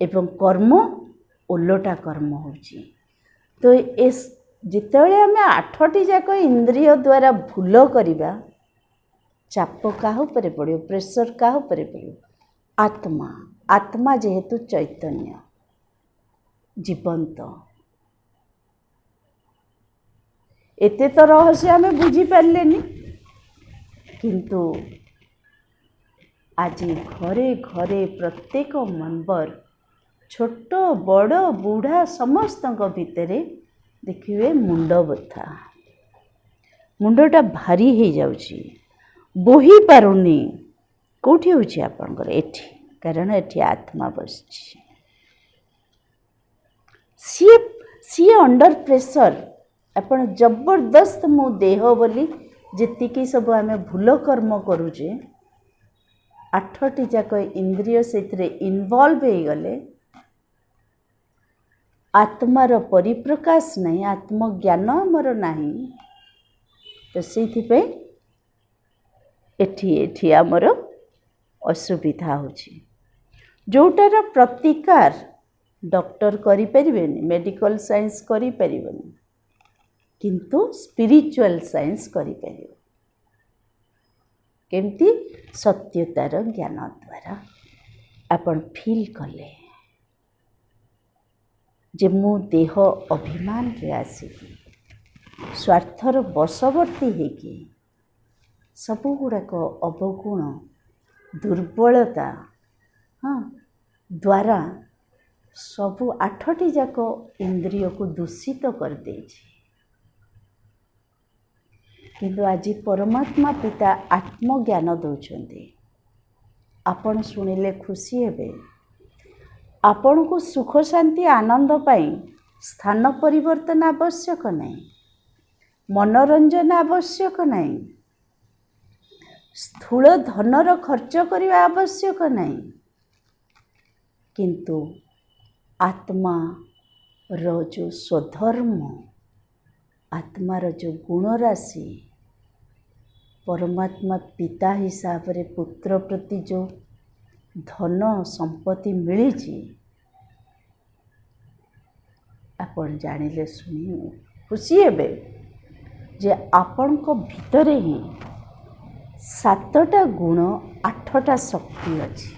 एवं कर्म ओलोटा कर्म होछि। तो इस जितेबाला आम 8टी जाक इंद्रिय द्वारा भूल करिबा चाप काहा उपरे पड़ो प्रेसर काहा उपरे पड़ो आत्मा आत्मा जेहेतु चैतन्य जीवंत एते तो रहस्य आम बुझी पारलेनी किंतु आज घरे घरे प्रत्येक मेंबर छोट बड़ बुढ़ा समस्त भितरे देखिए मुंड बथा मुंडटा भारी हो जाउछि बोही पारुनी कोठी होछि आपनकर एठी कारण एठी आत्मा बसछि सी अंडर प्रेशर आपण जबरदस्त मो देह बोली जेतिकी सब आमे भूल कर्म करूचे 8टी जाक इंद्रिय से इनवॉल्व हो गले आत्मार परिप्रकाश नहीं आत्मज्ञान आमर नहीं तो से एठी आमर असुविधा होछि जोटार प्रतिकार डॉक्टर करि परिबेनी मेडिकल साइंस करि परिबेनी किंतु स्पिरिचुअल साइंस करि परिबे केमती सत्यतार ज्ञान द्वारा आपण फील कले जे मो देह अभिमान रे आसी स्वार्थर बशवर्ती हेकि सबु गुड़ाक अवगुण दुर्बलता हाँ द्वारा सबु 8टी जाक इंद्रिय को दूषित कर देछि किंतु आज परमात्मा पिता आत्मज्ञान दौरान आपण शुणिले खुशी हेबे आपण को सुख शांति आनंद पाई स्थान परिवर्तन आवश्यक नहीं मनोरंजन आवश्यक नहीं स्थूल धनर खर्च करने आवश्यक नहीं किंतु आत्मा रो जो स्वधर्म आत्मार जो गुण राशि परमात्मा पिता हिसाब रे पुत्र प्रति जो धन संपत्ति मिली आपण जानिले सुनी खुशी हेबे जे आपण को भितरे ही 7टा गुण 8टा शक्ति अछि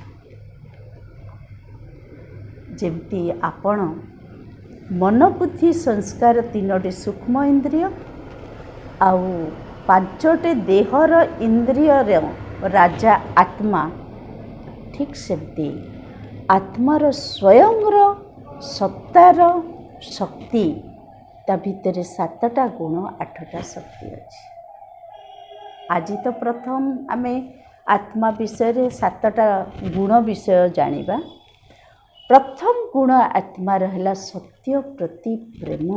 जेमती आपण मन बुद्धि संस्कार 3टी सूक्ष्म इंद्रिय आउ ପାଞ୍ଚଟି ଦେହର ଇନ୍ଦ୍ରିୟର ରାଜା ଆତ୍ମା, ଠିକ୍ ସେମିତି ଆତ୍ମାର ସ୍ୱୟଂର ସତ୍ତାର ଶକ୍ତି, ତା ଭିତରେ 7ଟା ଗୁଣ 8ଟା ଶକ୍ତି ଅଛି। ଆଜି ତ ପ୍ରଥମ ଆମେ ଆତ୍ମା ବିଷୟରେ 7ଟା ଗୁଣ ବିଷୟ ଜାଣିବା। ପ୍ରଥମ ଗୁଣ ଆତ୍ମାର ହେଲା ସତ୍ୟ ପ୍ରତି ପ୍ରେମ,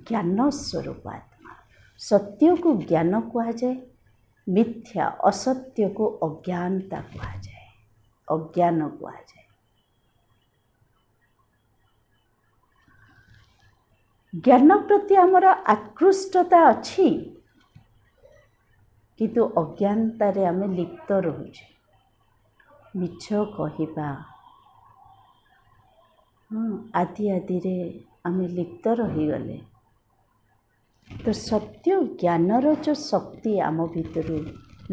ଜ୍ଞାନ ସ୍ୱରୂପ ଆତ୍ମା। ସତ୍ୟକୁ ଜ୍ଞାନ କୁହାଯାଏ, ମିଥ୍ୟା ଅସତ୍ୟକୁ ଅଜ୍ଞାନତା କୁହାଯାଏ, ଅଜ୍ଞାନ କୁହାଯାଏ। ଜ୍ଞାନ ପ୍ରତି ଆମର ଆକୃଷ୍ଟତା ଅଛି, କିନ୍ତୁ ଅଜ୍ଞାନତାରେ ଆମେ ଲିପ୍ତ ରହୁଛେ। ମିଛ କହିବା ଆଦିରେ ଆମେ ଲିପ୍ତ ରହିଗଲେ ତ ସତ୍ୟ ଜ୍ଞାନର ଯେଉଁ ଶକ୍ତି ଆମ ଭିତରୁ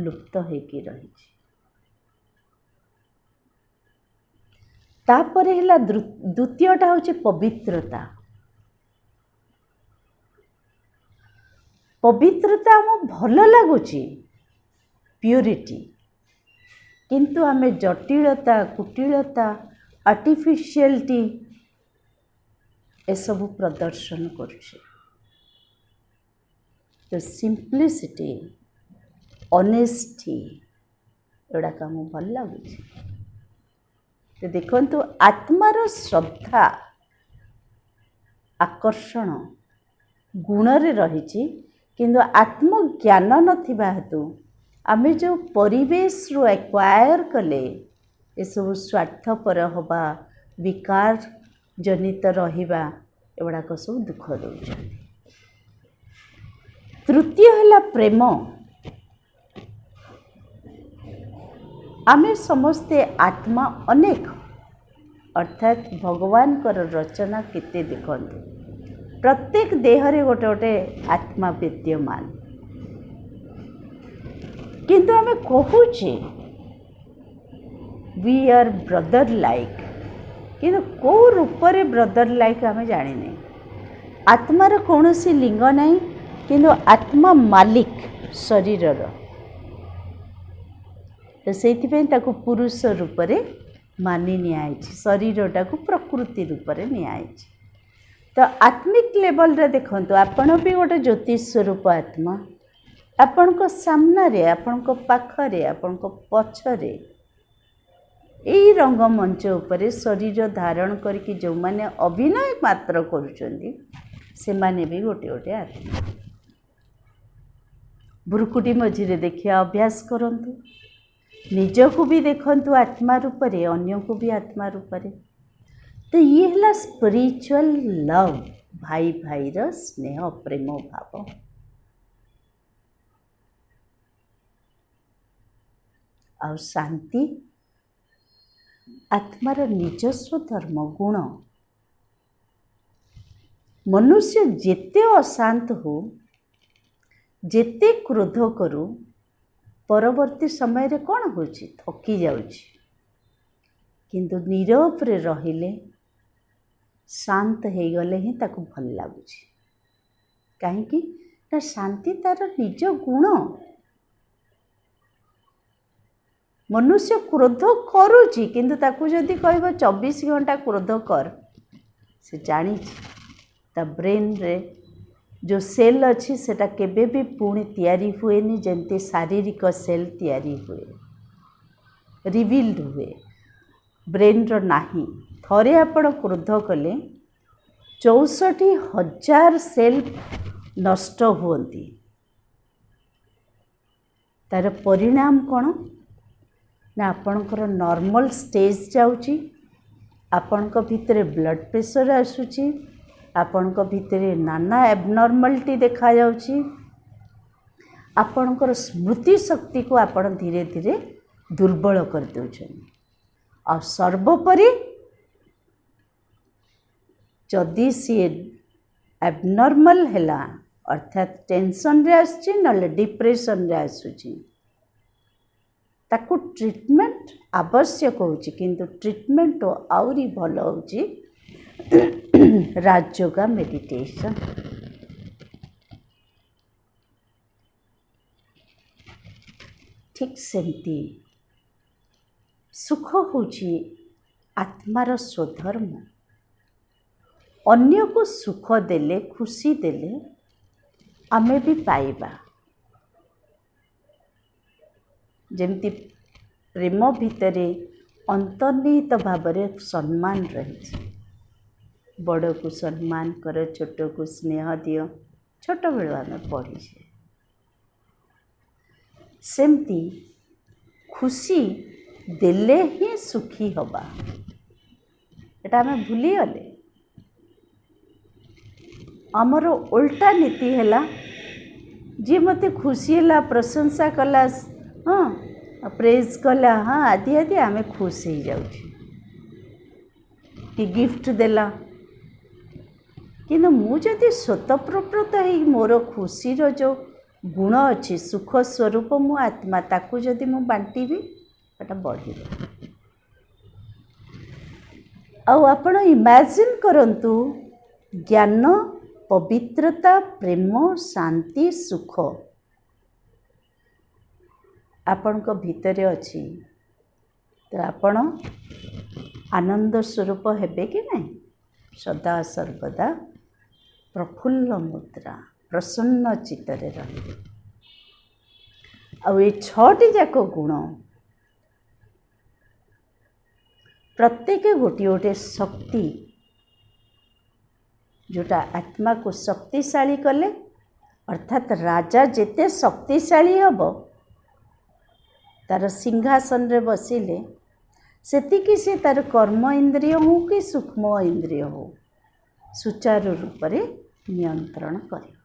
ଲୁପ୍ତ ହେଇକି ରହିଛି। ତାପରେ ହେଲା ଦ୍ୱିତୀୟଟା ହେଉଛି ପବିତ୍ରତା। ପବିତ୍ରତା ଆମକୁ ଭଲ ଲାଗୁଛି, ପ୍ୟୁରିଟି, କିନ୍ତୁ ଆମେ ଜଟିଳତା, କୁଟିଳତା, ଆର୍ଟିଫିସିଆଲିଟି ଏସବୁ ପ୍ରଦର୍ଶନ କରୁଛେ। ତ ସିମ୍ପ୍ଲିସିଟି, ଅନେଷ୍ଟି ଏଗୁଡ଼ାକ ଆମକୁ ଭଲ ଲାଗୁଛି। ତ ଦେଖନ୍ତୁ, ଆତ୍ମାର ଶ୍ରଦ୍ଧା ଆକର୍ଷଣ ଗୁଣରେ ରହିଛି, କିନ୍ତୁ ଆତ୍ମଜ୍ଞାନ ନଥିବା ହେତୁ ଆମେ ଯେଉଁ ପରିବେଶରୁ ଆକ୍ୱାୟାର କଲେ ଏସବୁ ସ୍ୱାର୍ଥପର ହେବା, ବିକାର ଜନିତ ରହିବା, ଏଗୁଡ଼ାକ ସବୁ ଦୁଃଖ ଦେଉଛନ୍ତି। ତୃତୀୟ ହେଲା ପ୍ରେମ। ଆମେ ସମସ୍ତେ ଆତ୍ମା ଅନେକ, ଅର୍ଥାତ୍ ଭଗବାନଙ୍କର ରଚନା କେତେ ଦେଖନ୍ତୁ, ପ୍ରତ୍ୟେକ ଦେହରେ ଗୋଟେ ଗୋଟେ ଆତ୍ମା ବିଦ୍ୟମାନ, କିନ୍ତୁ ଆମେ କହୁଛେ वी आर ब्रदर लाइक, କିନ୍ତୁ କେଉଁ ରୂପରେ ବ୍ରଦର ଲାଇକ୍ ଆମେ ଜାଣିନେ। ଆତ୍ମାର କୌଣସି ଲିଙ୍ଗ ନାହିଁ, କିନ୍ତୁ ଆତ୍ମା ମାଲିକ ଶରୀରର, ତ ସେଇଥିପାଇଁ ତାକୁ ପୁରୁଷ ରୂପରେ ମାନି ନିଆଯାଇଛି, ଶରୀରଟାକୁ ପ୍ରକୃତି ରୂପରେ ନିଆଯାଇଛି। ତ ଆତ୍ମିକ ଲେଭଲରେ ଦେଖନ୍ତୁ, ଆପଣ ବି ଗୋଟେ ଜ୍ୟୋତିଷ ସ୍ୱରୂପ ଆତ୍ମା। ଆପଣଙ୍କ ସାମ୍ନାରେ, ଆପଣଙ୍କ ପାଖରେ, ଆପଣଙ୍କ ପଛରେ, ଏହି ରଙ୍ଗମଞ୍ଚ ଉପରେ ଶରୀର ଧାରଣ କରିକି ଯେଉଁମାନେ ଅଭିନୟ ମାତ୍ର କରୁଛନ୍ତି, ସେମାନେ ବି ଗୋଟେ ଗୋଟେ ଆତ୍ମା। ଭ୍ରୁକୁଟି ମଝିରେ ଦେଖିବା ଅଭ୍ୟାସ କରନ୍ତୁ, ନିଜକୁ ବି ଦେଖନ୍ତୁ ଆତ୍ମା ରୂପରେ, ଅନ୍ୟକୁ ବି ଆତ୍ମା ରୂପରେ। ତ ଇଏ ହେଲା ସ୍ପିରିଚୁଆଲ ଲଭ୍, ଭାଇ ଭାଇର ସ୍ନେହ ପ୍ରେମ ଭାବ। ଆଉ ଶାନ୍ତି, ଆତ୍ମାର ନିଜସ୍ୱ ଧର୍ମ ଗୁଣ। ମନୁଷ୍ୟ ଯେତେ ଅଶାନ୍ତ ହଉ, ଯେତେ କ୍ରୋଧ କରୁ, ପରବର୍ତ୍ତୀ ସମୟରେ କ'ଣ ହେଉଛି, ଥକି ଯାଉଛି। କିନ୍ତୁ ନୀରବରେ ରହିଲେ, ଶାନ୍ତ ହେଇଗଲେ ହିଁ ତାକୁ ଭଲ ଲାଗୁଛି। କାହିଁକି ନା ଶାନ୍ତି ତାର ନିଜ ଗୁଣ। ମନୁଷ୍ୟ କ୍ରୋଧ କରୁଛି, କିନ୍ତୁ ତାକୁ ଯଦି କହିବ 24 ଘଣ୍ଟା କ୍ରୋଧ କର, ସେ ଜାଣିଛି ତା ବ୍ରେନ୍ରେ ଯେଉଁ ସେଲ୍ ଅଛି ସେଟା କେବେ ବି ପୁଣି ତିଆରି ହୁଏନି, ଯେମିତି ଶାରୀରିକ ସେଲ୍ ତିଆରି ହୁଏ, ରିଭିଲ୍ଡ ହୁଏ, ବ୍ରେନ୍ର ନାହିଁ। ଥରେ ଆପଣ କ୍ରୋଧ କଲେ 64,000 ସେଲ୍ ନଷ୍ଟ ହୁଅନ୍ତି। ତାର ପରିଣାମ କ'ଣ ନା ଆପଣଙ୍କର ନର୍ମାଲ ଷ୍ଟେଜ୍ ଯାଉଛି, ଆପଣଙ୍କ ଭିତରେ ବ୍ଲଡ଼ ପ୍ରେସର ଆସୁଛି, ଆପଣଙ୍କ ଭିତରେ ନାନା ଆବନର୍ମାଲିଟି ଦେଖାଯାଉଛି, ଆପଣଙ୍କର ସ୍ମୃତି ଶକ୍ତିକୁ ଆପଣ ଧୀରେ ଧୀରେ ଦୁର୍ବଳ କରିଦେଉଛନ୍ତି। ଆଉ ସର୍ବୋପରି ଯଦି ସିଏ ଆବନର୍ମାଲ ହେଲା, ଅର୍ଥାତ୍ ଟେନସନରେ ଆସୁଛି, ନହେଲେ ଡିପ୍ରେସନରେ ଆସୁଛି, ତାକୁ ଟ୍ରିଟମେଣ୍ଟ ଆବଶ୍ୟକ ହେଉଛି। କିନ୍ତୁ ଟ୍ରିଟମେଣ୍ଟ ଆହୁରି ଭଲ ହେଉଛି ରାଜଯୋଗା ମେଡ଼ିଟେସନ୍। ଠିକ୍ ସେମିତି ସୁଖ ହେଉଛି ଆତ୍ମାର ସ୍ୱଧର୍ମ। ଅନ୍ୟକୁ ସୁଖ ଦେଲେ, ଖୁସି ଦେଲେ ଆମେ ବି ପାଇବା। ଯେମିତି ପ୍ରେମ ଭିତରେ ଅନ୍ତର୍ନିହିତ ଭାବରେ ସମ୍ମାନ ରହିଛି। ବଡ଼କୁ ସମ୍ମାନ କର, ଛୋଟକୁ ସ୍ନେହ ଦିଅ, ଛୋଟବେଳୁ ଆମେ ପଢ଼ିଛେ। ସେମିତି ଖୁସି ଦେଲେ ହିଁ ସୁଖୀ ହେବା, ଏଟା ଆମେ ଭୁଲିଗଲେ। ଆମର ଓଲଟା ନୀତି ହେଲା, ଯିଏ ମୋତେ ଖୁସି ହେଲା, ପ୍ରଶଂସା କଲା, ହଁ ପ୍ରେଜ୍ କଲା, ହଁ ଆଦି ଆଦି ଆମେ ଖୁସି ହେଇଯାଉଛୁ, କି ଗିଫ୍ଟ ଦେଲା। କିନ୍ତୁ ମୁଁ ଯଦି ସ୍ୱତଃପ୍ରବୃତ୍ତ ହେଇ ମୋର ଖୁସିର ଯେଉଁ ଗୁଣ ଅଛି, ସୁଖ ସ୍ୱରୂପ ମୁଁ ଆତ୍ମା, ତାକୁ ଯଦି ମୁଁ ବାଣ୍ଟିବି ଏଟା ବଢ଼ିବ। ଆଉ ଆପଣ ଇମାଜିନ୍ କରନ୍ତୁ, ଜ୍ଞାନ, ପବିତ୍ରତା, ପ୍ରେମ, ଶାନ୍ତି, ସୁଖ ଆପଣଙ୍କ ଭିତରେ ଅଛି, ତ ଆପଣ ଆନନ୍ଦ ସ୍ୱରୂପ ହେବେ କି ନାହିଁ? ସଦା ସର୍ବଦା ପ୍ରଫୁଲ୍ଲ ମୁଦ୍ରା, ପ୍ରସନ୍ନ ଚିତ୍ତରେ ରହିବେ। ଆଉ ଏ 6ଟି ଯାକ ଗୁଣ ପ୍ରତ୍ୟେକ ଗୋଟିଏ ଗୋଟିଏ ଶକ୍ତି, ଯେଉଁଟା ଆତ୍ମାକୁ ଶକ୍ତିଶାଳୀ କଲେ, ଅର୍ଥାତ୍ ରାଜା ଯେତେ ଶକ୍ତିଶାଳୀ ହେବ, ତାର ସିଂହାସନରେ ବସିଲେ ସେତିକି ସେ ତାର କର୍ମ ଇନ୍ଦ୍ରିୟ ହେଉ କି ସୂକ୍ଷ୍ମ ଇନ୍ଦ୍ରିୟ ହେଉ ସୁଚାରୁ ରୂପରେ ନିୟନ୍ତ୍ରଣ କରିବ।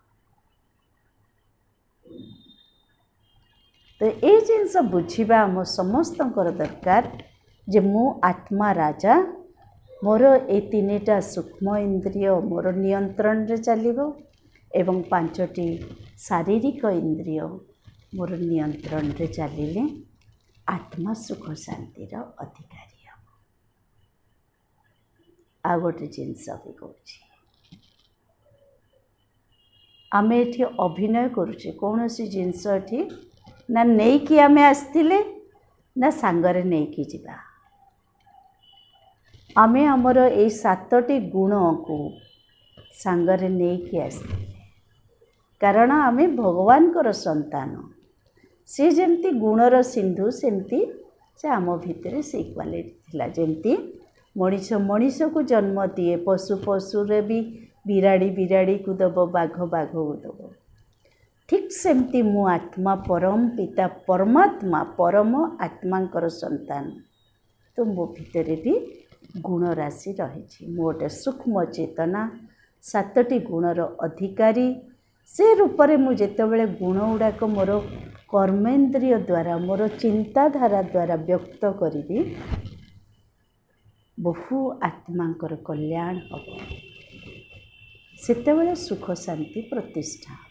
ତ ଏଇ ଜିନିଷ ବୁଝିବା ଆମ ସମସ୍ତଙ୍କର ଦରକାର ଯେ ମୁଁ ଆତ୍ମା ରାଜା, ମୋର ଏଇ 3ଟା ସୂକ୍ଷ୍ମ ଇନ୍ଦ୍ରିୟ ମୋର ନିୟନ୍ତ୍ରଣରେ ଚାଲିବ ଏବଂ 5ଟି ଶାରୀରିକ ଇନ୍ଦ୍ରିୟ ମୋର ନିୟନ୍ତ୍ରଣରେ ଚାଲିଲେ ଆତ୍ମା ସୁଖ ଶାନ୍ତିର ଅଧିକାରୀ ହେବ। ଆଉ ଗୋଟେ ଜିନିଷ ବି କହୁଛି, ଆମେ ଏଠି ଅଭିନୟ କରୁଛେ, କୌଣସି ଜିନିଷ ଏଠି ନା ନେଇକି ଆମେ ଆସିଥିଲେ ନା ସାଙ୍ଗରେ ନେଇକି ଯିବା। ଆମେ ଆମର ଏଇ 7ଟି ଗୁଣକୁ ସାଙ୍ଗରେ ନେଇକି ଆସିଥିଲେ, କାରଣ ଆମେ ଭଗବାନଙ୍କର ସନ୍ତାନ। ସେ ଯେମିତି ଗୁଣର ସିନ୍ଧୁ, ସେମିତି ସେ ଆମ ଭିତରେ ସେଇ କ୍ୱାଲିଟି ଥିଲା। ଯେମିତି ମଣିଷ ମଣିଷକୁ ଜନ୍ମ ଦିଏ, ପଶୁ ପଶୁରେ ବି ବିରାଡ଼ି ବିରାଡ଼ିକୁ ଦେବ, ବାଘ ବାଘକୁ ଦେବ। ଠିକ୍ ସେମିତି ମୁଁ ଆତ୍ମା ପରମ ପିତା ପରମାତ୍ମା, ପରମ ଆତ୍ମାଙ୍କର ସନ୍ତାନ। ତ ମୋ ଭିତରେ ବି ଗୁଣ ରାଶି ରହିଛି। ମୁଁ ଗୋଟେ ସୂକ୍ଷ୍ମ ଚେତନା, 7ଟି ଗୁଣର ଅଧିକାରୀ। ସେ ରୂପରେ ମୁଁ ଯେତେବେଳେ ଗୁଣ ଗୁଡ଼ାକ ମୋର କର୍ମେନ୍ଦ୍ରିୟ ଦ୍ୱାରା, ମୋର ଚିନ୍ତାଧାରା ଦ୍ୱାରା ବ୍ୟକ୍ତ କରିବି, ବହୁ ଆତ୍ମାଙ୍କର କଲ୍ୟାଣ ହେବ। ସେତେବେଳେ ସୁଖ ଶାନ୍ତି ପ୍ରତିଷ୍ଠା ହେବ।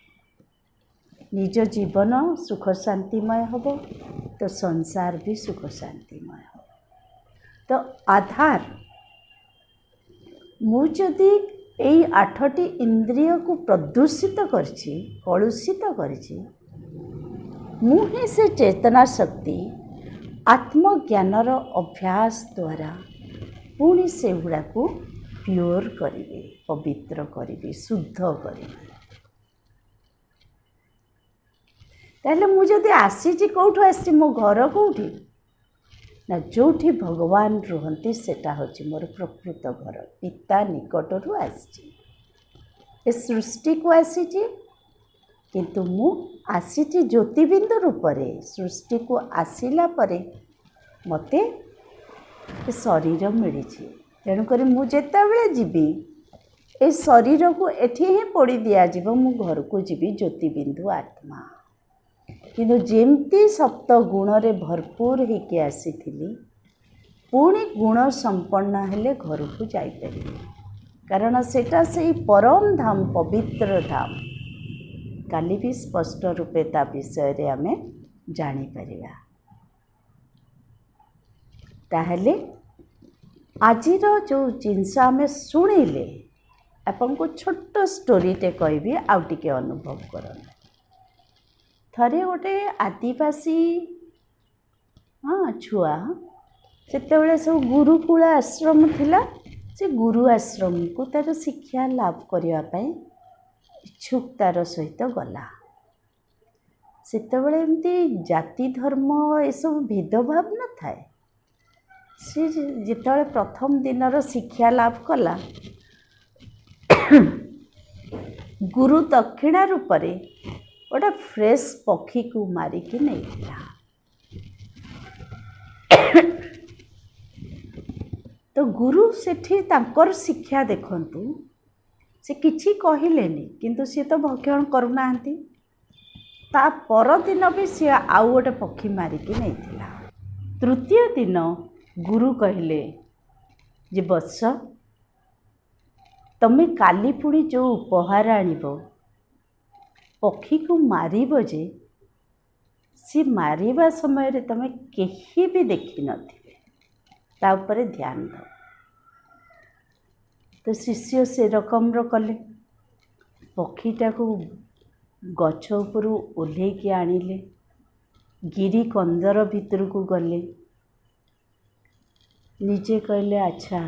ନିଜ ଜୀବନ ସୁଖ ଶାନ୍ତିମୟ ହେବ, ତ ସଂସାର ବି ସୁଖ ଶାନ୍ତିମୟ ହେବ। ତ ଆଧାର, ମୁଁ ଯଦି ଏଇ 8ଟି ଇନ୍ଦ୍ରିୟକୁ ପ୍ରଦୂଷିତ କରିଛି, କଳୁଷିତ କରିଛି, ମୁଁ ହିଁ ସେ ଚେତନା ଶକ୍ତି ଆତ୍ମଜ୍ଞାନର ଅଭ୍ୟାସ ଦ୍ୱାରା ପୁଣି ସେଗୁଡ଼ାକୁ ପିଓର କରିବି, ପବିତ୍ର କରିବି, ଶୁଦ୍ଧ କରିବି। ତାହେଲେ ମୁଁ ଯଦି ଆସିଛି, କେଉଁଠୁ ଆସିଛି? ମୋ ଘର କେଉଁଠି? ନା ଯେଉଁଠି ଭଗବାନ ରୁହନ୍ତି ସେଟା ହେଉଛି ମୋର ପ୍ରକୃତ ଘର। ପିତା ନିକଟରୁ ଆସିଛି, ଏ ସୃଷ୍ଟିକୁ ଆସିଛି, କିନ୍ତୁ ମୁଁ ଆସିଛି ଜ୍ୟୋତିବିନ୍ଦୁ ରୂପରେ। ସୃଷ୍ଟିକୁ ଆସିଲା ପରେ ମୋତେ ଏ ଶରୀର ମିଳିଛି, ତେଣୁକରି ମୁଁ ଯେତେବେଳେ ଯିବି ଏ ଶରୀରକୁ ଏଠି ହିଁ ପୋଡ଼ି ଦିଆଯିବ, ମୁଁ ଘରକୁ ଯିବି ଜ୍ୟୋତିବିନ୍ଦୁ ଆତ୍ମା। କିନ୍ତୁ ଯେମିତି 7 ଗୁଣରେ ଭରପୁର ହେଇକି ଆସିଥିଲି, ପୁଣି ଗୁଣ ସମ୍ପନ୍ନ ହେଲେ ଘରକୁ ଯାଇପାରିବି, କାରଣ ସେଟା ସେଇ ପରମ ଧାମ, ପବିତ୍ର ଧାମ। କାଲି ବି ସ୍ପଷ୍ଟ ରୂପେ ତା ବିଷୟରେ ଆମେ ଜାଣିପାରିବା। ତାହେଲେ ଆଜିର ଯେଉଁ ଜିନିଷ ଆମେ ଶୁଣିଲେ, ଆପଣଙ୍କୁ ଛୋଟ ଷ୍ଟୋରିଟେ କହିବି, ଆଉ ଟିକେ ଅନୁଭବ କରନ୍ତୁ। ଥରେ ଗୋଟେ ଆଦିବାସୀ हाँ छुआ सेतेबेले सब गुरुकुल आश्रम थिला। से गुरु आश्रम को तार शिक्षा लाभ करने इच्छुकतार सहित गला। सेतेबेले एमती जाति धर्म ये सब भेदभाव न थाए। से जितेबाला प्रथम दिनर शिक्षा लाभ कला गुरु दक्षिणा रूप से गोटे फ्रेश पक्षी को मारिकी नहीं। तो गुरु सेठी तांकर शिक्षा देखंतु से किछि कहिलेनी किंतु सी तो भक्षण करूना। ता परदिन भी सी आउ गोटे पक्षी मारिकी नहीं। तृतीय दिन गुरु कहले जे बत्स तमे काली पुणी जो उपहार आणिब पक्षी को मारिब जे सी मारिबा समय रे तमे केही भी देखि नथिबे ता उपरे ध्यान दो। तो शिष्य से रकम कले पक्षीटा को गछ उपरू ओह्लेकी आनिले गिरी कंदर भितर को गले निजे कहले अच्छा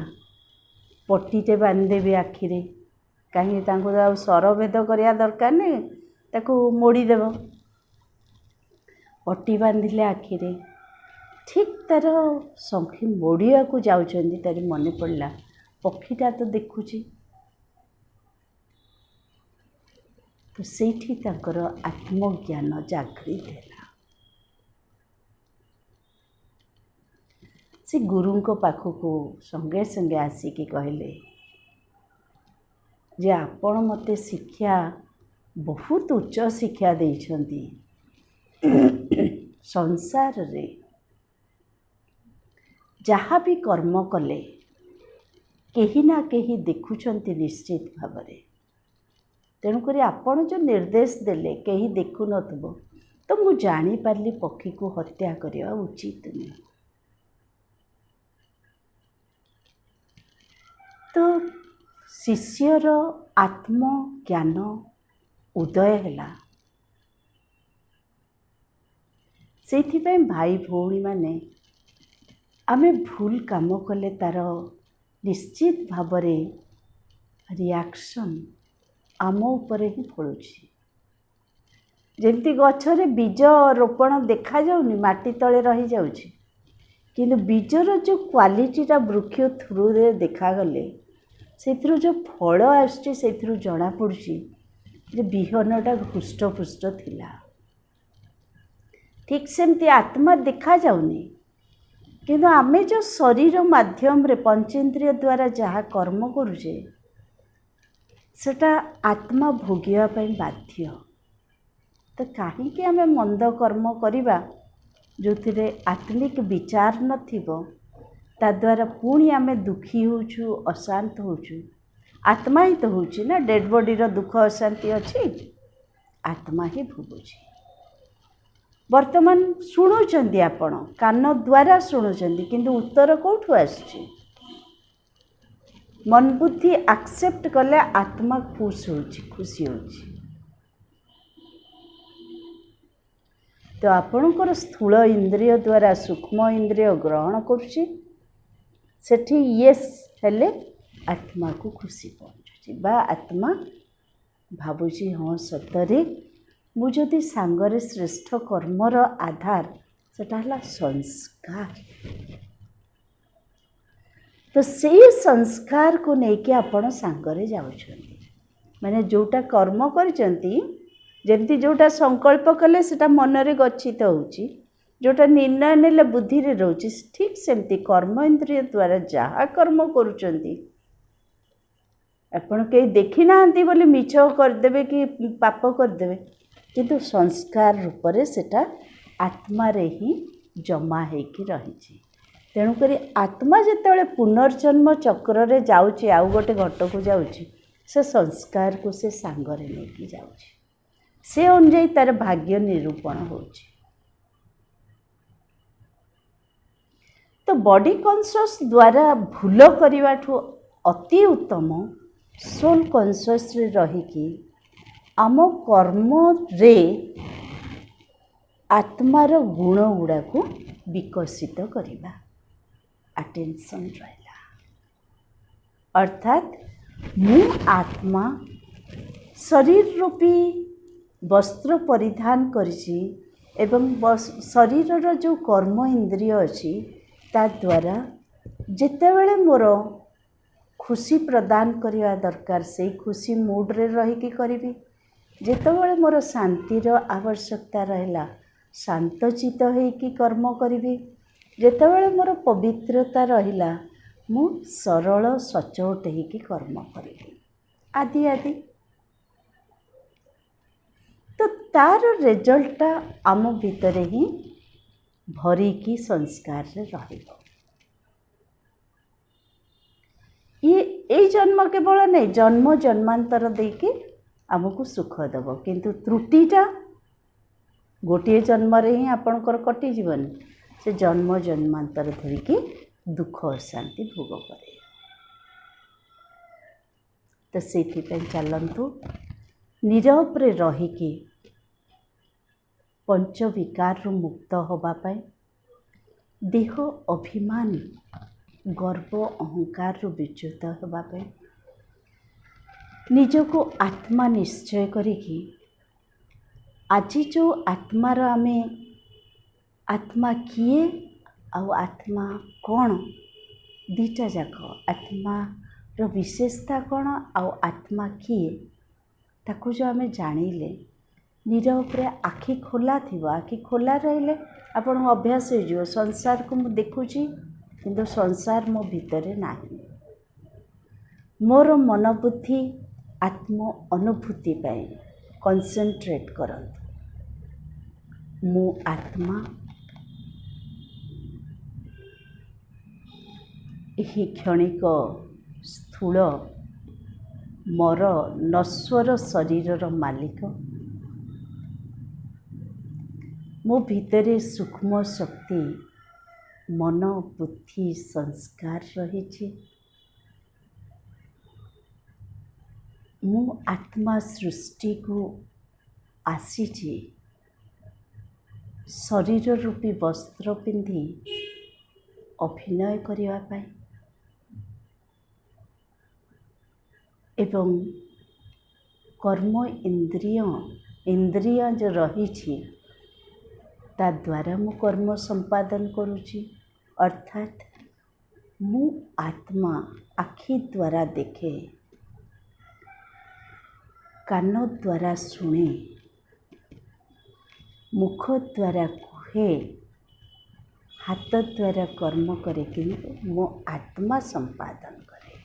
पट्टीटे बांधिदेवी आखिरे कहीं सरभेद करवा दरकार नहीं ताको मोड़ीदेव पट्टी बांधिले आखिरे ठीक तार संखी मोड़िया को जाउछंदी तार मन पड़ला पक्षीटा तो देखुची। तो सेठी ताकर आत्मज्ञान जागृत है। से गुरु को पाखक संगे संगे आसिकी कहले जे आपण मते शिक्षा बहुत उच्च शिक्षा देइछंती। संसार रे जहाँ भी कर्म कले केही ना केही देखुछंती निश्चित भावरे। तेणुक आपण जो निर्देश देले केही देखु नथबो तो मु जानी पारली पक्षी को हत्या करवा उचित नहीं। तो शिष्यर आत्मज्ञान उदय हैला। से भाई भौणी माने आमे भूल काम कले तार निश्चित भावरे रिएक्शन आम उपरे ही पड़ुछि। जेमती गछरे बीज रोपण देखा जाउनी माटी तले रही जाउछि किंतु बीजर जो क्वालिटीटा वृक्ष थ्रू रे देखा गले से जो फल आसुछि से जना पड़ुछि जे बिहनटा हृष्टपुष्ट थिला। ठीक सेमती आत्मा देखा जाउनी किंतु आमे जो शरीर माध्यम रे पंचेंद्रिय द्वारा जहाँ कर्म करुचे सेटा आत्मा भोगिया पई बाध्य। तो कहीं आमे मंद कर्म करिबा जो आत्मिक विचार नथिबो ता द्वारा पुणी आमे दुखी होचु अशांत होचु। आत्मा ही तो होची ना डेड बॉडी रो दुख अशांति अच्छी आत्मा ही भोगुची। वर्तमान शुणुचंदी आपण कान द्वारा शुणुचंदी किंतु उत्तर कोठु आसुची मन बुद्धि एक्सेप्ट कले आत्मा खुश होची खुशी होची। तो आपणकर स्थूल इंद्रिय द्वारा सूक्ष्म इंद्रिय ग्रहण करुची सेठी येस हेले आत्मा को खुशी पहुँचुची बा आत्मा भावुची हाँ सतरे मुझे सांगरे श्रेष्ठ कर्मर आधार सेटा हला संस्कार। तो से संस्कार को लेकिन आपण सांगरे जाउछंती माने जोटा कर्म करचंती जेमती जोटा संकल्प कले सेटा मनरे गच्छित होउची जोटा निर्णय नेले बुद्धि रे रहउची ठीक सेमती कर्म इंद्रिय द्वारा जहाँ कर्म करुचंती आपण कई देखी नांती बोले मिछ करदेबे कि पाप करदेबे किंतु संस्कार रूप से सेटा आत्मा रे ही जमा हेकी रहिची। तेणुक आत्मा जितेबाला पुनर्जन्म चक्र रे जाउची आउ गोटे घट को जाउची से संस्कार को से सांगरे लेकी जाउची से अनुଯାयी तार भाग्य निरूपण होची। तो बॉडी कॉन्शियस द्वारा भूल करने अति उत्तम सोल कॉन्शियस रहीकि आम कर्म रे आत्मार गुण गुड़ा को विकसित करिबा अटेंशन रहिला अर्थात मु आत्मा शरीर रूपी वस्त्र परिधान करिछि एवं शरीरर जो कर्म इंद्रिय अछि ता द्वारा जेतेबेले मोर खुशी प्रदान करवा दरकार से खुशी मूड रे रही करिबी जेतेबेले मोर शांतिर आवश्यकता रहला शांतचित होइकी कर्म करिबी जेतेबेले मोर पवित्रता रहिला मु सरल सचोट होइकी कर्म करिबी आदि आदि। तो तार रिजल्टटा आम भितरे ही भरिकी संस्कार रे रहिबो। ये जन्म केवल नहीं जन्म जन्मांतर देके आमको सुख देव किंतु त्रुटिटा गोटे जन्म रे ही आपणकर कटि जीवनी से जन्म जन्मांतर धरिकी दुख अशांति भोग करे। तो से चलतु नीरव रे रहीकि पंच विकार मुक्त होगापाई देह अभिमान गर्व अहंकार विच्युत होगापाई निजको आत्मा निश्चय करिकी आज जो आत्मार आमे आत्मा किए आउ आत्मा कौन दीटा जाक आत्मार विशेषता कौन आउ आत्मा किए ताकू जो आमे जानिले नीरव रे आखि खोला थी आखि खोला रहिले आपण अभ्यास हो संसार को मु देखुची किंतु संसार मो भितरे नाही मोर मन बुद्धि आत्म अनुभूति पाई कंसंट्रेट करंतु मु आत्मा यही क्षणिक स्थूल मर नश्वर शरीरर मालिक मो भितरे सूक्ष्म शक्ति मन बुद्धि संस्कार रही मु आत्मा सृष्टि को आसी शरीर रूपी वस्त्र पिंधि अभिनय करिवा पाई एवं कर्म इंद्रिय जो रही ता द्वारा मु कर्म संपादन करुची अर्थात मु आत्मा आखि द्वारा देखे कान द्वारा शुणे मुख द्वारा कहे हाथ द्वारा कर्म करे किंतु मो आत्मा संपादन करे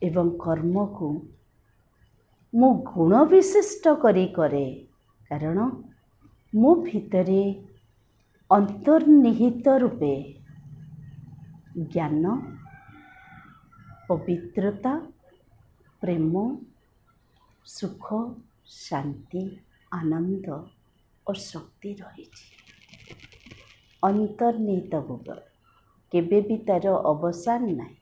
एवं कर्म को मो गुण विशिष्ट करी करे कारण मो भितरे अंतर्निहित रूपे ज्ञान पवित्रता प्रेम सुख शांति आनंद और शक्ति रही अंतर्निहित भोग केबे भी तार अवसान नहीं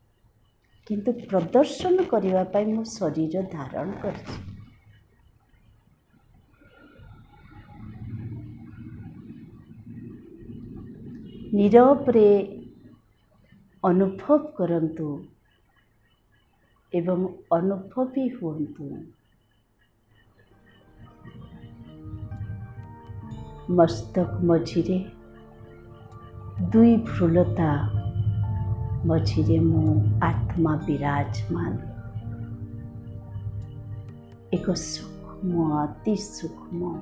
किंतु प्रदर्शन करिवा पाई मो शरीर धारण करछि नीरव रे अनुभव करंतु एवं अनुभवी हुंतु मस्तक मझिरे दुई भ्रूलता मझिरे मो आत्मा विराजमान एक सूक्ष्म अति सूक्ष्म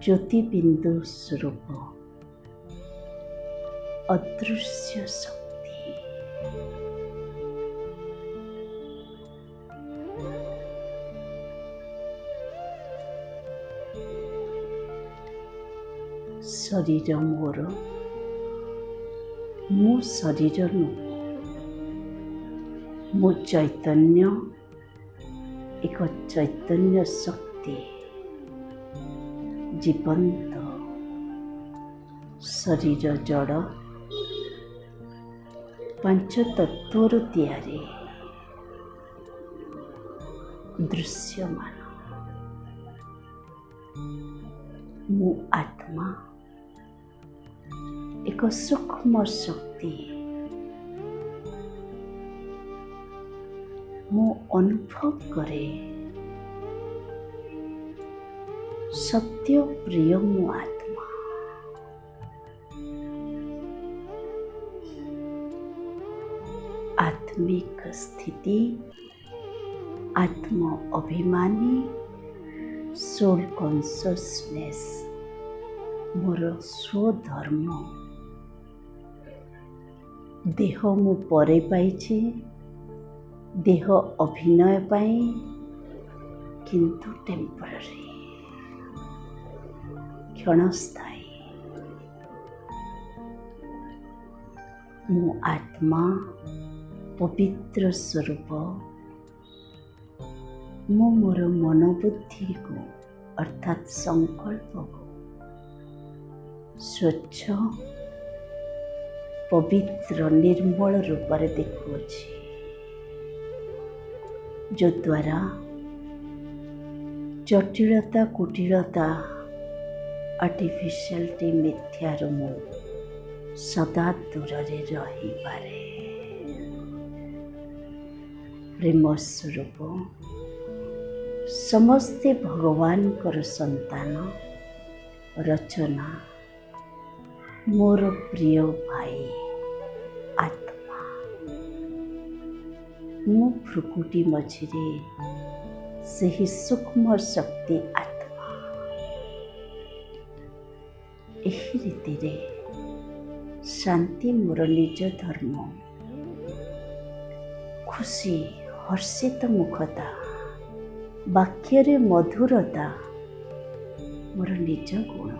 ज्योतिबिंदु स्वरूप अदृश्य शक्ति शरीर मोर मु शरीर मु चैतन्य एक चैतन्य शक्ति जीवंत शरीर जड़ पंच तत्वर तैयारी दृश्यमान ମୁଁ ଆତ୍ମା ଏକ ସୂକ୍ଷ୍ମ ଶକ୍ତି। ମୁଁ ଅନୁଭବ କରେ ସତ୍ୟ ପ୍ରିୟ ମୁଁ ଆତ୍ମା। आत्मिक स्थिति, आत्म अभिमानी, सोल कॉन्शियसनेस मोर स्वधर्म। देह मु परे पाइछि, देह अभिनय पाई, किंतु टेम्पररी, क्षणस्थायी। मु आत्मा पवित्र स्वरूप। मु मोर मनोबुद्धि को अर्थात संकल्प को स्वच्छ पवित्र निर्मल रूप में देखुछि, जो द्वारा जटिलता कुटिलता आर्टिफिशियलिटी मिथ्यार मु सदा दूर रही पारे। प्रेम स्वरूप समस्ते भगवान कर संतान। रचना मोर प्रिय भाई आत्मा। मु भ्रुकुटी मझिरे सही सूक्ष्म शक्ति आत्मा। एही रीति रे शांति मोर निज धर्म। खुशी हर्षित मुखता, वाक्य मधुरता मोर निज गुण।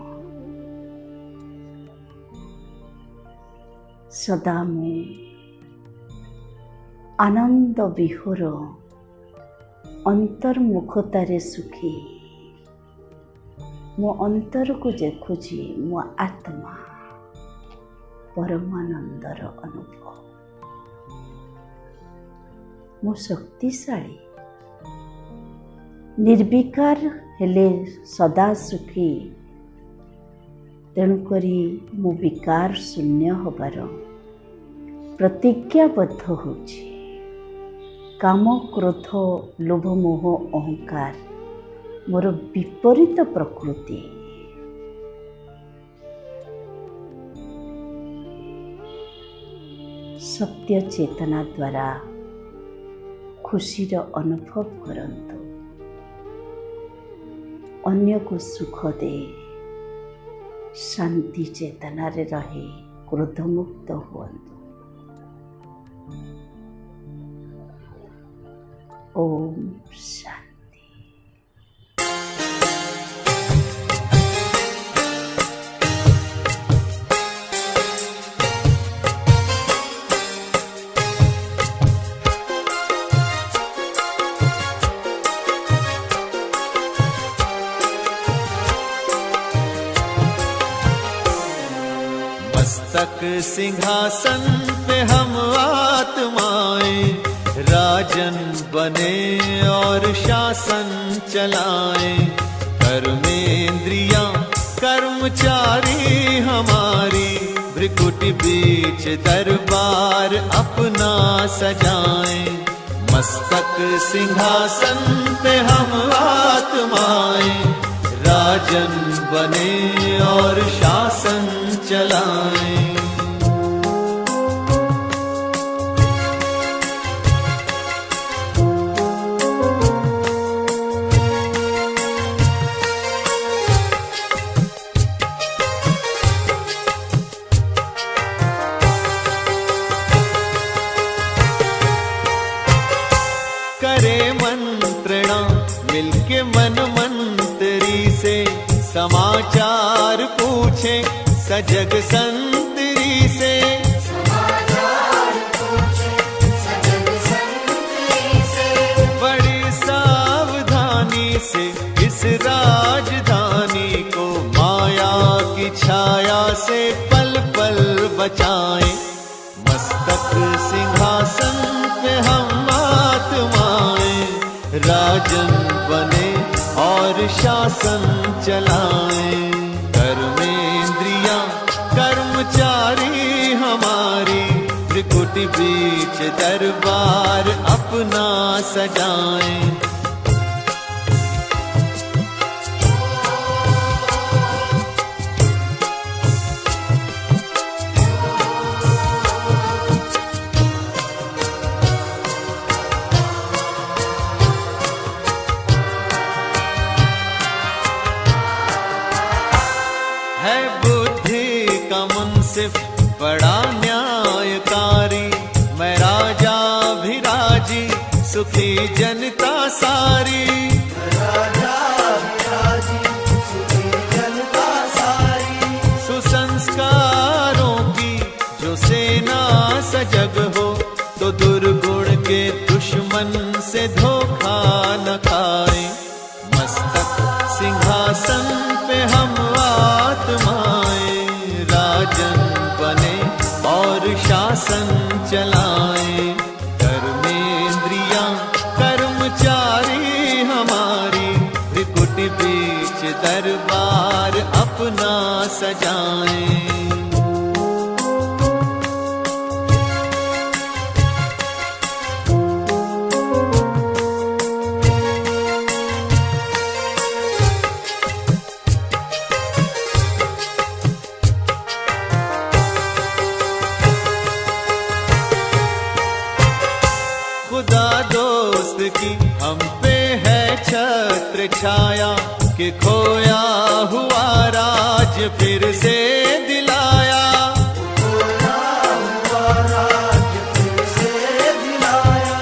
सदा मु आनंद विहोर अंतर्मुखतारे सुखी। मो अंतर को देखुची मो आत्मा परमानंदर अनुभव। मो शक्तिशाली निर्विकार हेले सदा सुखी। तेणुकरी मु विकार शून्य होबार प्रतिज्ञाबद्ध होछि। काम क्रोध लोभ मोह अहंकार मोर विपरीत प्रकृति। सत्य चेतना द्वारा खुशीर अनुभव करंतु। अन्य को सुख दे शांति चेतना रे रहे क्रोधमुक्त हुअन्तु। ओम शांति। मस्तक सिंहासन पे हम आत्माएं राजन बने और शासन चलाएं। कर्मेंद्रियां कर्मचारी हमारी, भ्रिकुटी बीच दरबार अपना सजाएं। मस्तक सिंहासन पे हम आत्माएं राजन बने और शासन चलाएं। करे मंत्रणा मिलके मन मंत्री से, समाचार पूछे सजग संतरी से। बड़ी सावधानी से इस राजधानी को माया की छाया से पल पल बचाएं। मस्तक सिंहासन पे हम आत्माएं राजन बने और शासन चलाएं। कर्मेंद्रियां कर्मचारी हमारी, त्रिकुटी बीच दरबार अपना सजाएं। है बुद्धि का मुंसिफ बड़ा न्यायकारी, मैं राजा भी राजी सुखी जनता सारी। राजा भी राजी सुखी जनता सारी। सुसंस्कारों की जो सेना सजग हो, तो दुर्गुण के दुश्मन से धोखा न खाए। मस्तक सिंहासन पे हम आत्माएं, राजन बने और शासन चलाएं। कर्मेंद्रियां कर्मचारी हमारी, त्रिकुटी बीच दरबार अपना सजाएं। खुदा दोस्त की हम पे है छत्र छाया, कि खोया हुआ राज फिर से दिलाया। खोया हुआ राज फिर से दिलाया।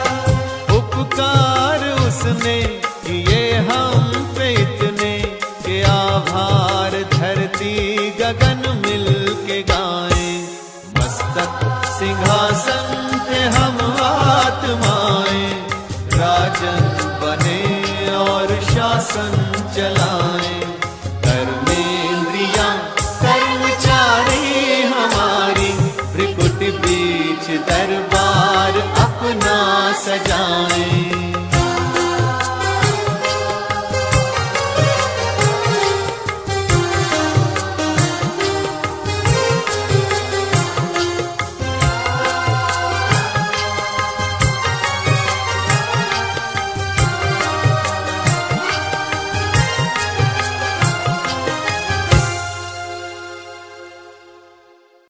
उपकार उसने किए हम पे इतने, कि आभार धरती गगन मिल के गाएं। मस्तक सिंहासन पे हम आत्माएं, राजन बने और शासन चलाएं। कर्मेंद्रियां कर्मचारी हमारी, त्रिकुटी बीच दरबार अपना सजाएं।